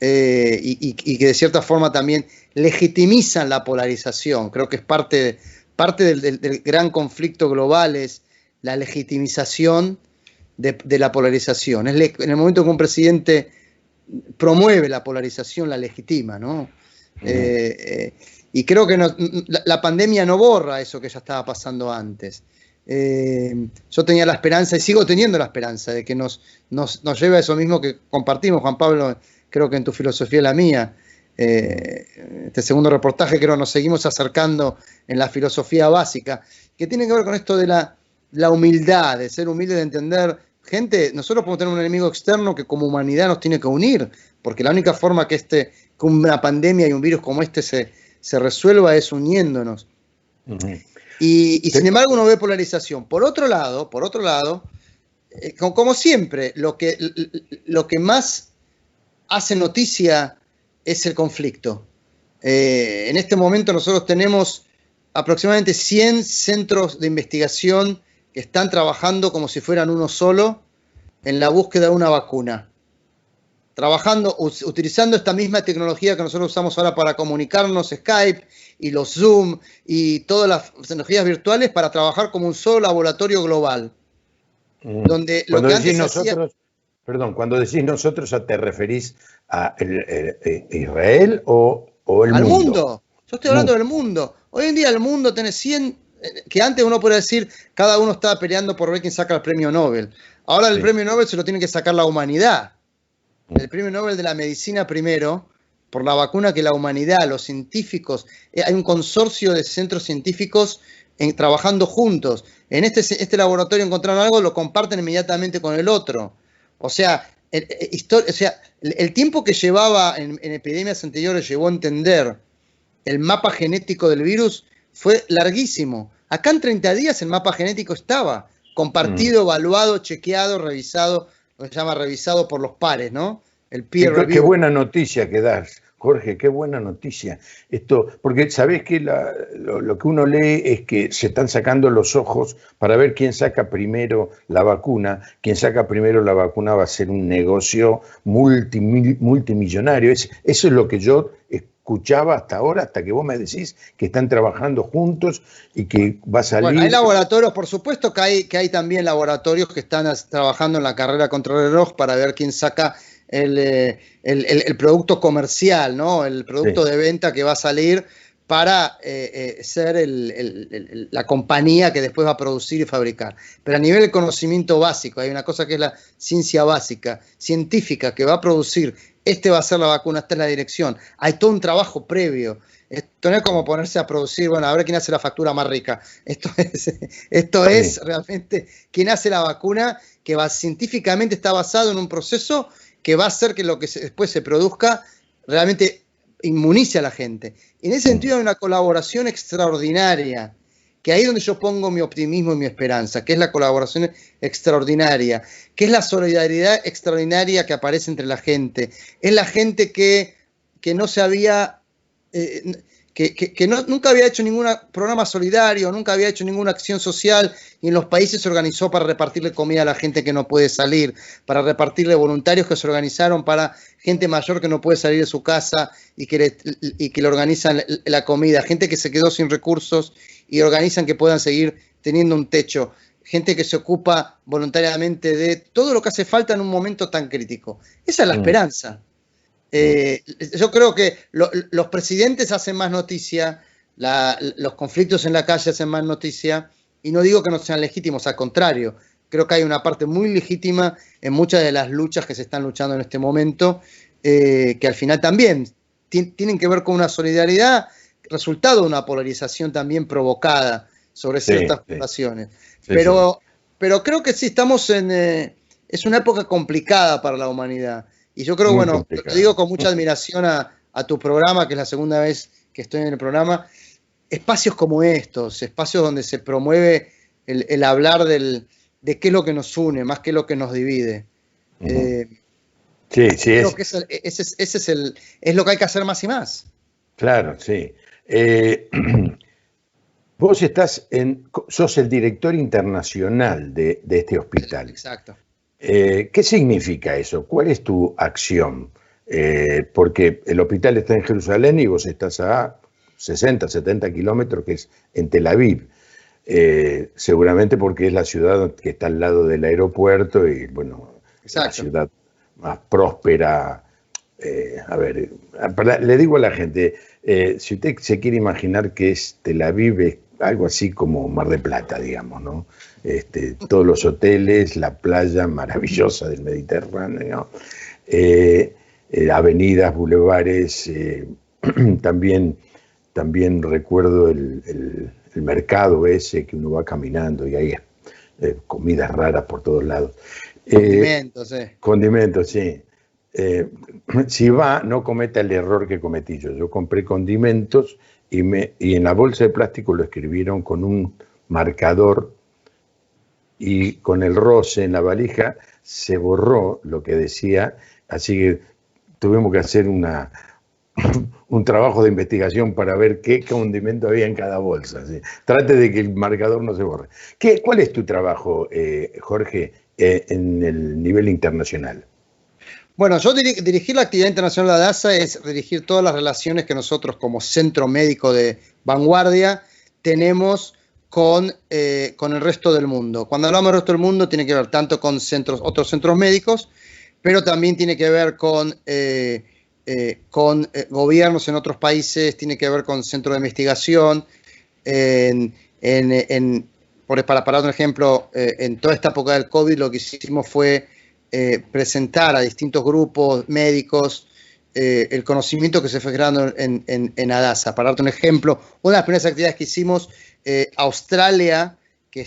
Y que de cierta forma también legitimizan la polarización. Creo que es parte del gran conflicto global, es la legitimización de la polarización. En el momento que un presidente promueve la polarización, la legitima, ¿no? Y creo que la pandemia no borra eso que ya estaba pasando antes. Yo tenía la esperanza, y sigo teniendo la esperanza, de que nos lleve a eso mismo que compartimos, Juan Pablo, creo que en tu filosofía y la mía, este segundo reportaje, creo, nos seguimos acercando en la filosofía básica, que tiene que ver con esto de la humildad, de ser humilde, de entender, gente, nosotros podemos tener un enemigo externo que como humanidad nos tiene que unir, porque la única forma que una pandemia y un virus como este se resuelva es uniéndonos. Uh-huh. Y sin embargo uno ve polarización. Por otro lado, como siempre, lo que más hace noticia es el conflicto. En este momento nosotros tenemos aproximadamente 100 centros de investigación que están trabajando como si fueran uno solo en la búsqueda de una vacuna. Utilizando esta misma tecnología que nosotros usamos ahora para comunicarnos, Skype y los Zoom y todas las tecnologías virtuales para trabajar como un solo laboratorio global. Donde lo que antes nosotros, cuando decís nosotros, ¿te referís a Israel o el mundo? Al mundo. Yo estoy hablando del mundo. Hoy en día el mundo tiene 100, que antes uno podía decir, cada uno estaba peleando por ver quién saca el premio Nobel. Ahora el premio Nobel se lo tiene que sacar la humanidad. El premio Nobel de la medicina primero, por la vacuna que la humanidad, los científicos, hay un consorcio de centros científicos trabajando juntos. En este laboratorio encontraron algo, lo comparten inmediatamente con el otro. O sea, el tiempo que llevaba en epidemias anteriores llevó a entender el mapa genético del virus fue larguísimo. Acá en 30 días el mapa genético estaba compartido, evaluado, chequeado, revisado, lo que se llama revisado por los pares, ¿no? El peer review. Qué buena noticia que das, Jorge, qué buena noticia. Porque sabés que lo que uno lee es que se están sacando los ojos para ver quién saca primero la vacuna. Quien saca primero la vacuna va a ser un negocio multimillonario. Eso es lo que yo escuchaba hasta ahora, hasta que vos me decís que están trabajando juntos y que va a salir... Bueno, hay laboratorios, por supuesto que hay también laboratorios que están trabajando en la carrera contra el reloj para ver quién saca el producto comercial, ¿no? El producto de venta que va a salir para ser la compañía que después va a producir y fabricar. Pero a nivel de conocimiento básico, hay una cosa que es la ciencia básica, científica, que va a producir, va a ser la vacuna, esta es la dirección. Hay todo un trabajo previo. Esto no es como ponerse a producir, bueno, a ver quién hace la factura más rica. Esto es realmente quién hace la vacuna, que científicamente está basado en un proceso que va a hacer que lo que después se produzca realmente inmunice a la gente. En ese sentido hay una colaboración extraordinaria, que ahí es donde yo pongo mi optimismo y mi esperanza, que es la colaboración extraordinaria, que es la solidaridad extraordinaria que aparece entre la gente. Es la gente que no se había... nunca había hecho ningún programa solidario, nunca había hecho ninguna acción social y en los países se organizó para repartirle comida a la gente que no puede salir, para repartirle voluntarios que se organizaron para gente mayor que no puede salir de su casa y que le organizan la comida, gente que se quedó sin recursos y organizan que puedan seguir teniendo un techo, gente que se ocupa voluntariamente de todo lo que hace falta en un momento tan crítico. Esa es la esperanza. Yo creo que los presidentes hacen más noticia, los conflictos en la calle hacen más noticia, y no digo que no sean legítimos, al contrario, creo que hay una parte muy legítima en muchas de las luchas que se están luchando en este momento, que al final también tienen que ver con una solidaridad, resultado de una polarización también provocada sobre ciertas poblaciones. Pero creo que sí, estamos es una época complicada para la humanidad. Y yo creo, bueno, lo digo con mucha admiración a tu programa, que es la segunda vez que estoy en el programa, espacios como estos, espacios donde se promueve el hablar de qué es lo que nos une, más que lo que nos divide. Creo que es lo que hay que hacer más y más. Claro, sí. Vos sos el director internacional de este hospital. Exacto. ¿Qué significa eso? ¿Cuál es tu acción? Porque el hospital está en Jerusalén y vos estás a 60, 70 kilómetros, que es en Tel Aviv. Seguramente porque es la ciudad que está al lado del aeropuerto y, bueno, la ciudad más próspera. Le digo a la gente, si usted se quiere imaginar que es Tel Aviv, es algo así como Mar del Plata, digamos, ¿no? Todos los hoteles, la playa maravillosa del Mediterráneo. avenidas, bulevares, también recuerdo el mercado ese que uno va caminando y hay comidas raras por todos lados. Condimentos, Condimentos, sí. Si va, no cometa el error que cometí yo. Yo compré condimentos y en la bolsa de plástico lo escribieron con un marcador y con el roce en la valija se borró lo que decía, así que tuvimos que hacer un trabajo de investigación para ver qué condimento había en cada bolsa. ¿Sí? Trate de que el marcador no se borre. ¿Cuál es tu trabajo, Jorge, en el nivel internacional? Bueno, yo dirigir la actividad internacional de ADASA es dirigir todas las relaciones que nosotros como centro médico de vanguardia tenemos con el resto del mundo. Cuando hablamos del resto del mundo tiene que ver tanto con otros centros médicos, pero también tiene que ver con gobiernos en otros países, tiene que ver con centros de investigación. Para dar un ejemplo, en toda esta época del COVID lo que hicimos fue presentar a distintos grupos médicos el conocimiento que se fue creando en ADASA. Para darte un ejemplo, una de las primeras actividades que hicimos, Australia, que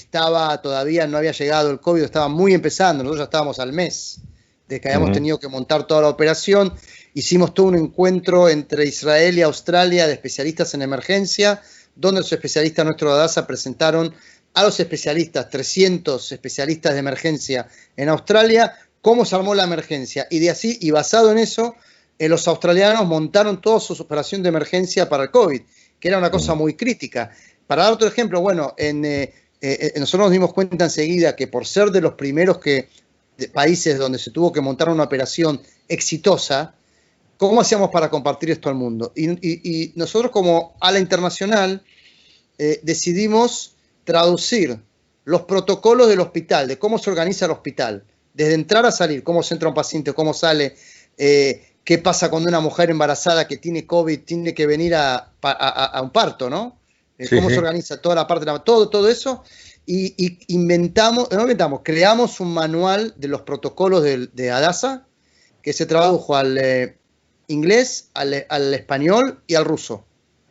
todavía no había llegado el COVID, estaba muy empezando, nosotros ya estábamos al mes de que habíamos tenido que montar toda la operación. Hicimos todo un encuentro entre Israel y Australia de especialistas en emergencia, donde los especialistas nuestros de ADASA presentaron a los especialistas, 300 especialistas de emergencia en Australia, cómo se armó la emergencia. Y basado en eso, los australianos montaron toda su operación de emergencia para el COVID, que era una cosa muy crítica. Para dar otro ejemplo, bueno, nosotros nos dimos cuenta enseguida que por ser de los primeros países donde se tuvo que montar una operación exitosa, ¿cómo hacíamos para compartir esto al mundo? Y nosotros como ala internacional decidimos traducir los protocolos del hospital, de cómo se organiza el hospital, desde entrar a salir, cómo se entra un paciente, cómo sale, qué pasa cuando una mujer embarazada que tiene COVID tiene que venir a un parto, ¿no? Cómo se organiza toda la parte, todo eso, y creamos un manual de los protocolos de ADASA que se tradujo al inglés, al español y al ruso.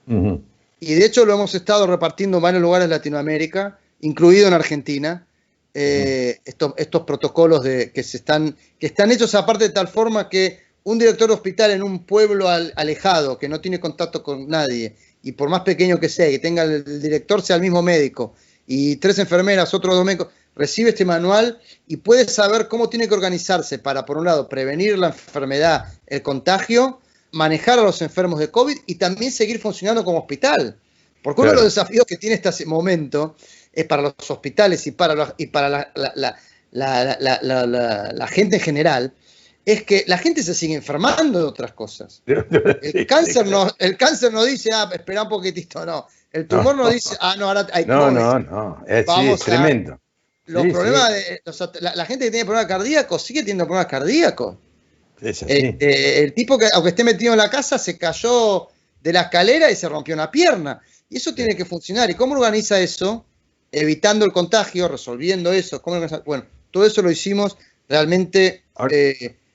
Y de hecho lo hemos estado repartiendo en varios lugares de Latinoamérica, incluido en Argentina, estos protocolos que están hechos aparte de tal forma que un director de hospital en un pueblo alejado, que no tiene contacto con nadie, y por más pequeño que sea, que tenga el director sea el mismo médico, y 3 enfermeras, otros 2 médicos, recibe este manual y puede saber cómo tiene que organizarse para, por un lado, prevenir la enfermedad, el contagio, manejar a los enfermos de COVID y también seguir funcionando como hospital. Porque uno de los desafíos que tiene este momento es para los hospitales y para la gente en general, es que la gente se sigue enfermando de otras cosas. El cáncer no dice, espera un poquitito, no. El tumor no dice, no, ahora hay COVID. No. Es tremendo. Los problemas la gente que tiene problemas cardíacos sigue teniendo problemas cardíacos. Es así. El tipo que, aunque esté metido en la casa, se cayó de la escalera y se rompió una pierna. Y eso tiene que funcionar. ¿Y cómo organiza eso? Evitando el contagio, resolviendo eso. Bueno, todo eso lo hicimos realmente,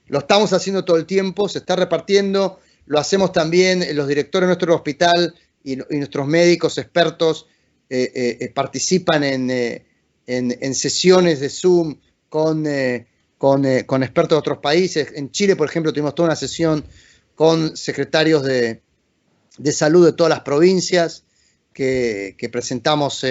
lo estamos haciendo todo el tiempo, se está repartiendo, lo hacemos también los directores de nuestro hospital y nuestros médicos expertos participan en sesiones de Zoom con expertos de otros países. En Chile, por ejemplo, tuvimos toda una sesión con secretarios de salud de todas las provincias que presentamos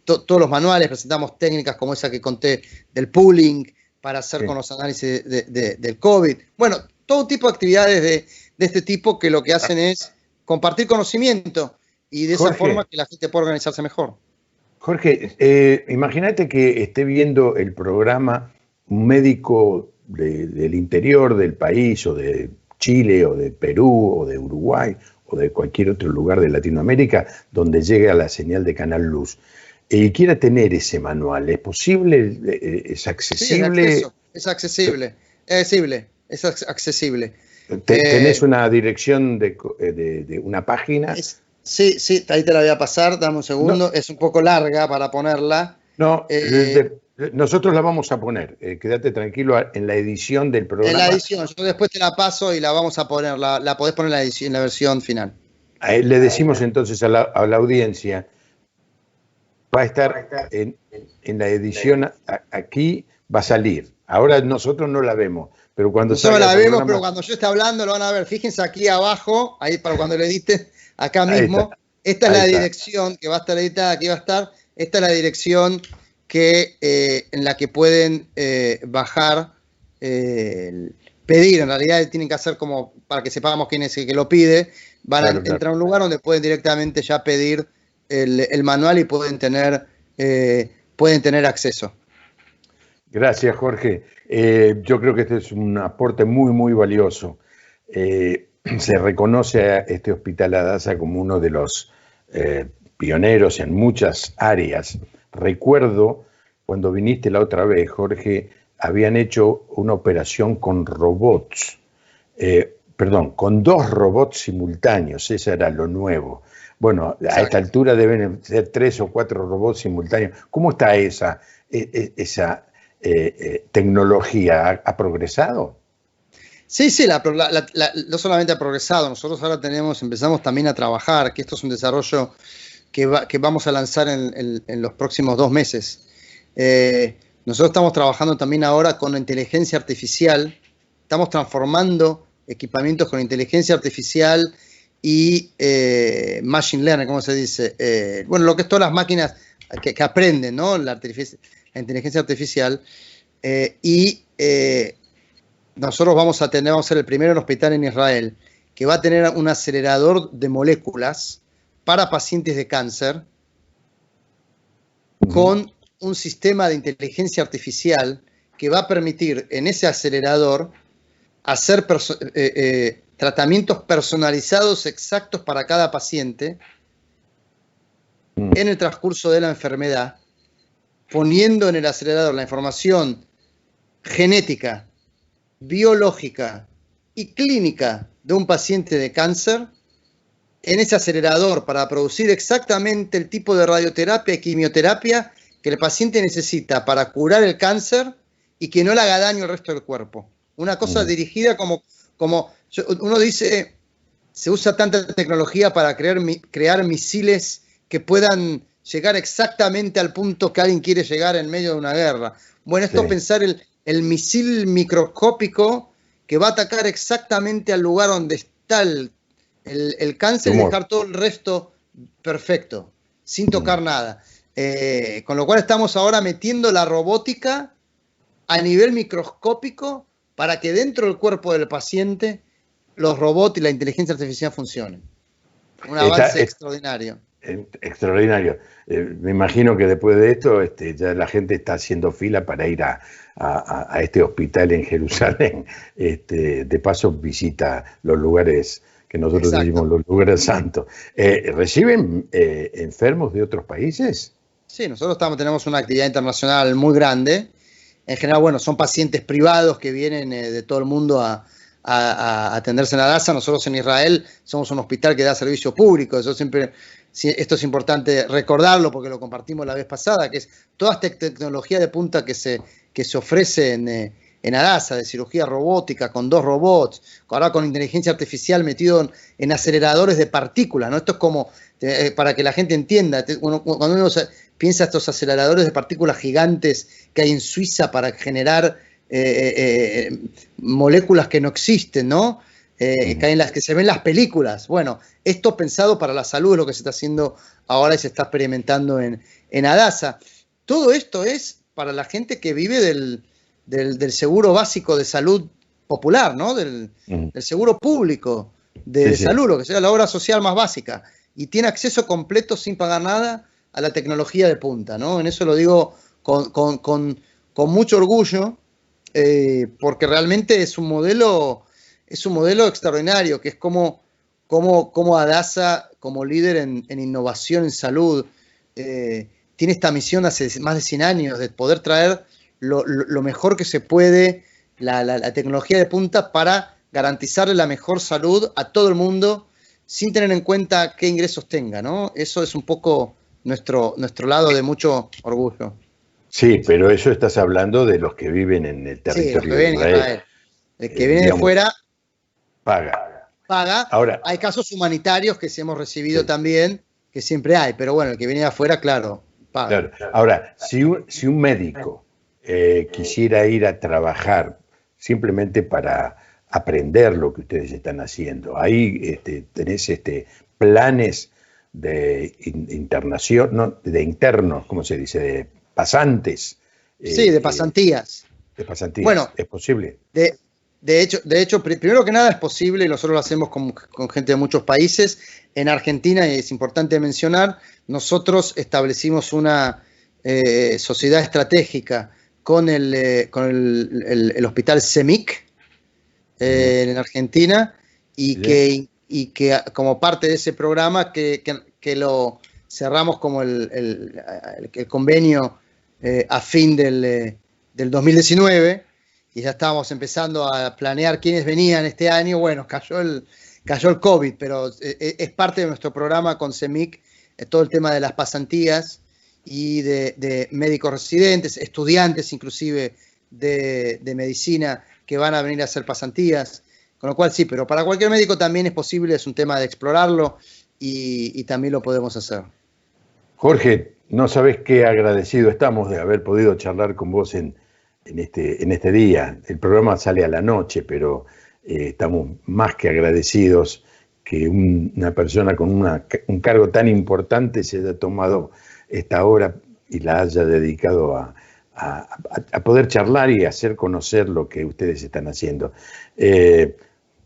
todos los manuales, presentamos técnicas como esa que conté del pooling para hacer con los análisis del COVID. Bueno, todo tipo de actividades de este tipo que lo que hacen es compartir conocimiento y de esa forma que la gente pueda organizarse mejor. Jorge, imagínate que esté viendo el programa un médico del interior del país, o de Chile, o de Perú, o de Uruguay, o de cualquier otro lugar de Latinoamérica, donde llegue a la señal de Canal Luz, y quiera tener ese manual. ¿Es posible? ¿Es accesible? Sí, es accesible. Es accesible. ¿Tenés una dirección de una página? Sí, ahí te la voy a pasar, dame un segundo. No. Es un poco larga para ponerla. No, Nosotros la vamos a poner, quédate tranquilo, en la edición del programa. En la edición, yo después te la paso y la vamos a poner, la podés poner en la versión final. Le decimos entonces a la audiencia, va a estar en la edición, aquí va a salir. Ahora nosotros no la vemos, pero cuando nosotros salga la el vemos, programa, pero cuando yo esté hablando lo van a ver. Fíjense aquí abajo, ahí para cuando le editen, acá mismo. Esta es la dirección que va a estar editada, aquí va a estar. Esta es la dirección en la que pueden bajar, pedir. En realidad tienen que hacer como para que sepamos quién es el que lo pide. Van a entrar a un lugar donde pueden directamente ya pedir el manual y pueden tener acceso. Gracias, Jorge. Yo creo que este es un aporte muy, muy valioso. Se reconoce a este Hospital Adasa como uno de los pioneros en muchas áreas. Recuerdo cuando viniste la otra vez, Jorge, habían hecho una operación con robots, con 2 robots simultáneos, eso era lo nuevo. Bueno, exacto. A esta altura deben ser 3 o 4 robots simultáneos. ¿Cómo está esa tecnología? ¿Ha progresado? Sí, no solamente ha progresado, nosotros ahora empezamos también a trabajar, que esto es un desarrollo que vamos a lanzar en los próximos 2 meses. Nosotros estamos trabajando también ahora con inteligencia artificial, estamos transformando equipamientos con inteligencia artificial y machine learning, ¿cómo se dice? Bueno, lo que es todas las máquinas que aprenden, ¿no? La inteligencia artificial. Nosotros vamos a ser el primero hospital en Israel que va a tener un acelerador de moléculas para pacientes de cáncer con un sistema de inteligencia artificial que va a permitir en ese acelerador hacer tratamientos personalizados exactos para cada paciente en el transcurso de la enfermedad, poniendo en el acelerador la información genética, biológica y clínica de un paciente de cáncer en ese acelerador para producir exactamente el tipo de radioterapia y quimioterapia que el paciente necesita para curar el cáncer y que no le haga daño al resto del cuerpo. Una cosa dirigida como uno dice, se usa tanta tecnología para crear misiles que puedan llegar exactamente al punto que alguien quiere llegar en medio de una guerra. Bueno, esto es pensar el misil microscópico que va a atacar exactamente al lugar donde está el cáncer y dejar todo el resto perfecto, sin tocar nada. Con lo cual estamos ahora metiendo la robótica a nivel microscópico para que dentro del cuerpo del paciente los robots y la inteligencia artificial funcionen. Un avance extraordinario. Extraordinario. Me imagino que después de esto ya la gente está haciendo fila para ir a este hospital en Jerusalén. De paso visita los lugares que nosotros decimos los lugares santos. ¿Reciben enfermos de otros países? Sí, nosotros tenemos una actividad internacional muy grande. En general, bueno, son pacientes privados que vienen de todo el mundo a atenderse en Adasa. Nosotros en Israel somos un hospital que da servicio público. Esto es importante recordarlo porque lo compartimos la vez pasada, que es toda esta tecnología de punta que se ofrece en Adasa, de cirugía robótica, con 2 robots, ahora con inteligencia artificial metido en aceleradores de partículas, ¿no? Esto es como, para que la gente entienda, cuando uno piensa estos aceleradores de partículas gigantes que hay en Suiza para generar moléculas que no existen, ¿no? Que se ven en las películas. Bueno, esto pensado para la salud es lo que se está haciendo ahora y se está experimentando en Adasa. Todo esto es para la gente que vive del seguro básico de salud popular, ¿no? Del seguro público de salud, lo que sea la obra social más básica. Y tiene acceso completo sin pagar nada a la tecnología de punta, ¿no? En eso lo digo con mucho orgullo, porque realmente es un modelo extraordinario, que es como Adasa, como líder en innovación en salud, tiene esta misión hace más de 100 años de poder traer lo mejor que se puede, la tecnología de punta para garantizarle la mejor salud a todo el mundo sin tener en cuenta qué ingresos tenga, ¿no? Eso es un poco nuestro lado de mucho orgullo. Sí, pero eso estás hablando de los que viven en el Sí, los que territorio de vienen en Israel. Israel. El que viene de Digamos, fuera paga. paga. Ahora, Hay casos humanitarios que sí hemos recibido sí, también, que siempre hay, pero bueno, el que viene de afuera, claro, paga. claro. Ahora, si un médico quisiera ir a trabajar simplemente para aprender lo que ustedes están haciendo, ahí tenés planes de internación, no, de internos, ¿cómo se dice? De pasantes, Sí, de eh, pasantías. de pasantías. Bueno, ¿Es posible? de, de hecho, primero que nada es posible y nosotros lo hacemos con gente de muchos países. En Argentina, y es importante mencionar, nosotros establecimos una sociedad estratégica con el hospital CEMIC Ujú. en Argentina ¿Sí? y que como parte de ese programa que lo cerramos como el convenio a fin del 2019 y ya estábamos empezando a planear quiénes venían este año. Bueno, cayó el COVID, pero es parte de nuestro programa con CEMIC, todo el tema de las pasantías y de médicos residentes, estudiantes inclusive de medicina que van a venir a hacer pasantías, con lo cual sí, pero para cualquier médico también es posible, es un tema de explorarlo y también lo podemos hacer. Jorge, no sabés qué agradecido estamos de haber podido charlar con vos en este día. El programa sale a la noche, pero estamos más que agradecidos que una persona con un cargo tan importante se haya tomado esta hora y la haya dedicado a poder charlar y hacer conocer lo que ustedes están haciendo. Eh,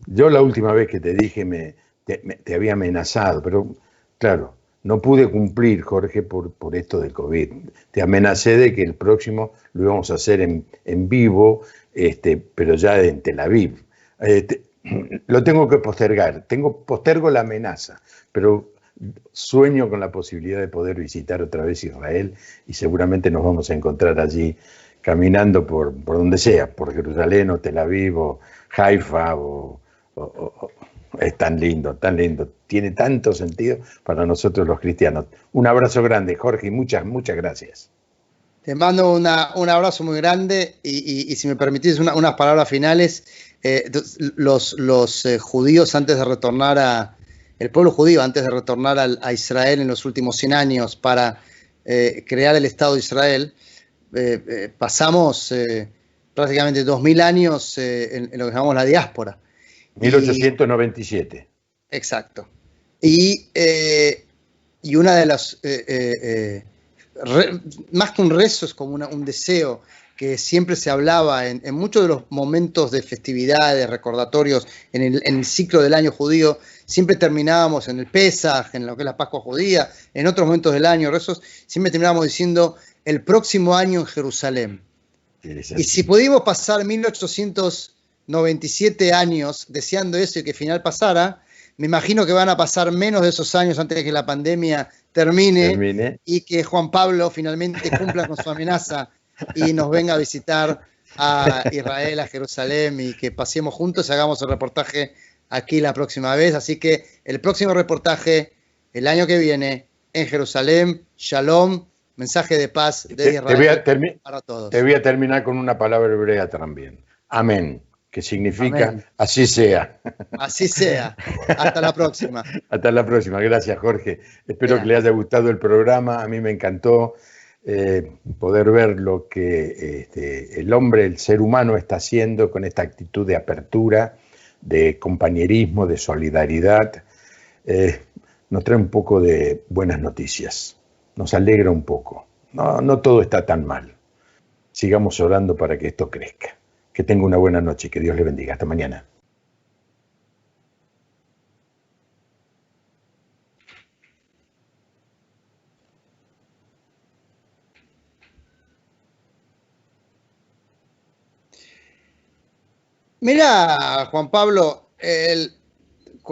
yo la última vez que te dije te había amenazado, pero claro, no pude cumplir, Jorge, por esto del COVID. Te amenacé de que el próximo lo íbamos a hacer en vivo, pero ya en Tel Aviv. Lo tengo que postergar, postergo la amenaza, pero sueño con la posibilidad de poder visitar otra vez Israel y seguramente nos vamos a encontrar allí caminando por donde sea, por Jerusalén o Tel Aviv o Haifa es tan lindo, tan lindo. Tiene tanto sentido para nosotros los cristianos. Un abrazo grande, Jorge, y muchas, muchas gracias. Te mando un abrazo muy grande y si me permitís unas palabras finales. Los judíos antes de retornar el pueblo judío antes de retornar a Israel en los últimos 100 años para crear el Estado de Israel, pasamos prácticamente 2000 años en lo que llamamos la diáspora. Y 1897. exacto. Y una de las, más que un rezo, es como un deseo que siempre se hablaba en muchos de los momentos de festividades, recordatorios, en el ciclo del año judío, siempre terminábamos en el Pesaj, en lo que es la Pascua judía, en otros momentos del año, rezos, siempre terminábamos diciendo el próximo año en Jerusalén. Y si pudimos pasar 1897 años deseando eso y que al final pasara, me imagino que van a pasar menos de esos años antes de que la pandemia termine y que Juan Pablo finalmente cumpla con su amenaza y nos venga a visitar a Israel, a Jerusalén, y que pasemos juntos y hagamos el reportaje aquí la próxima vez. Así que el próximo reportaje, el año que viene, en Jerusalén, Shalom, mensaje de paz de Israel para todos. Te voy a terminar con una palabra hebrea también. Amén, que significa Amén. Así sea. Así sea. Hasta la próxima. Hasta la próxima. Gracias, Jorge. Espero que le haya gustado el programa. A mí me encantó poder ver lo que el hombre, el ser humano está haciendo con esta actitud de apertura, de compañerismo, de solidaridad. Nos trae un poco de buenas noticias. Nos alegra un poco. No todo está tan mal. Sigamos orando para que esto crezca. Que tenga una buena noche. Que Dios le bendiga. Hasta mañana. Mira, Juan Pablo,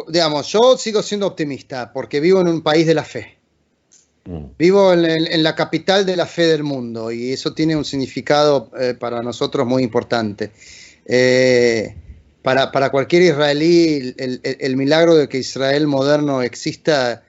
digamos, yo sigo siendo optimista porque vivo en un país de la fe. Vivo en la capital de la fe del mundo y eso tiene un significado para nosotros muy importante. Para cualquier israelí, el milagro de que Israel moderno exista